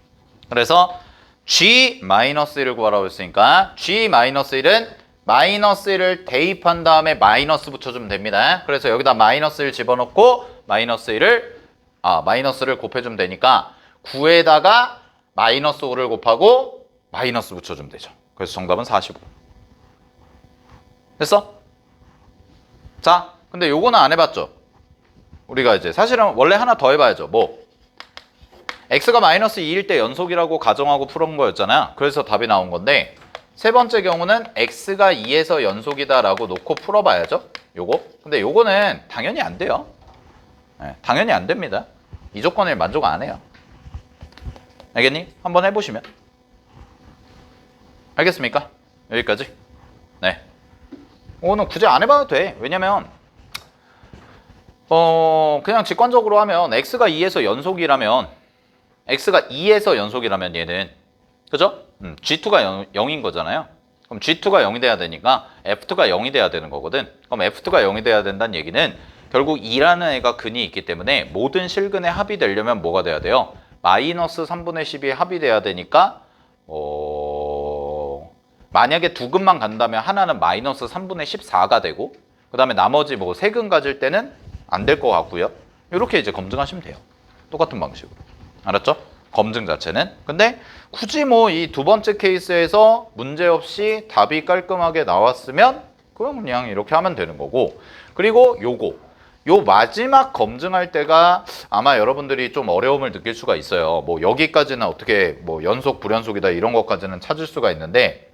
그래서 g-1을 구하라고 했으니까 g-1은 마이너스 1을 대입한 다음에 마이너스 붙여주면 됩니다. 그래서 여기다 마이너스 1 집어넣고 마이너스를 곱해주면 되니까 9에다가 마이너스 5를 곱하고 마이너스 붙여주면 되죠. 그래서 정답은 45. 됐어? 자, 근데 요거는 안 해봤죠? 우리가 이제 사실은 원래 하나 더 해봐야죠. 뭐? x가 마이너스 2일 때 연속이라고 가정하고 풀은 거였잖아요. 그래서 답이 나온 건데 세 번째 경우는 x가 2에서 연속이다라고 놓고 풀어봐야죠. 요거. 근데 요거는 당연히 안 돼요. 네, 당연히 안 됩니다. 이 조건을 만족 안 해요. 알겠니? 한번 해보시면. 알겠습니까? 여기까지. 네. 이거는 굳이 안 해봐도 돼. 왜냐면 그냥 직관적으로 하면 x가 2에서 연속이라면 얘는 그죠? G2가 0인 거잖아요. 그럼 G2가 0이 돼야 되니까 F2가 0이 돼야 되는 거거든. 그럼 F2가 0이 돼야 된다는 얘기는 결국 2라는 애가 근이 있기 때문에 모든 실근의 합이 되려면 뭐가 돼야 돼요? 마이너스 3분의 10이 합이 돼야 되니까 만약에 두 근만 간다면 하나는 마이너스 3분의 14가 되고 그 다음에 나머지 뭐 세 근 가질 때는 안 될 것 같고요. 이렇게 이제 검증하시면 돼요. 똑같은 방식으로. 알았죠? 검증 자체는. 근데 굳이 뭐 이 두 번째 케이스에서 문제없이 답이 깔끔하게 나왔으면 그럼 그냥 이렇게 하면 되는 거고. 그리고 요 마지막 검증할 때가 아마 여러분들이 좀 어려움을 느낄 수가 있어요. 뭐 여기까지는 어떻게 뭐 연속 불연속이다 이런 것까지는 찾을 수가 있는데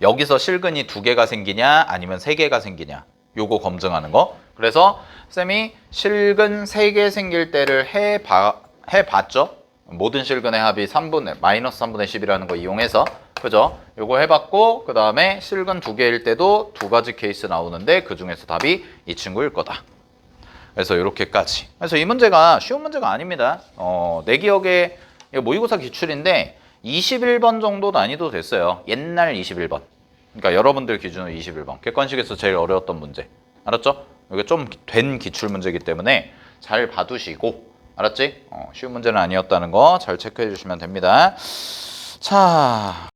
여기서 실근이 2개가 생기냐 아니면 3개가 생기냐 요거 검증하는 거. 그래서 쌤이 실근 3개 생길 때를 해봤죠. 모든 실근의 합이 마이너스 3분의 10이라는 거 이용해서 그죠? 요거 해봤고 그 다음에 실근 2개일 때도 2가지 케이스 나오는데 그 중에서 답이 이 친구일 거다. 그래서 이렇게까지. 그래서 이 문제가 쉬운 문제가 아닙니다. 내 기억에 모의고사 기출인데 21번 정도 난이도 됐어요. 옛날 21번. 그러니까 여러분들 기준으로 21번. 객관식에서 제일 어려웠던 문제. 알았죠? 이게 좀 된 기출 문제이기 때문에 잘 봐두시고 알았지? 쉬운 문제는 아니었다는 거 잘 체크해 주시면 됩니다. 자.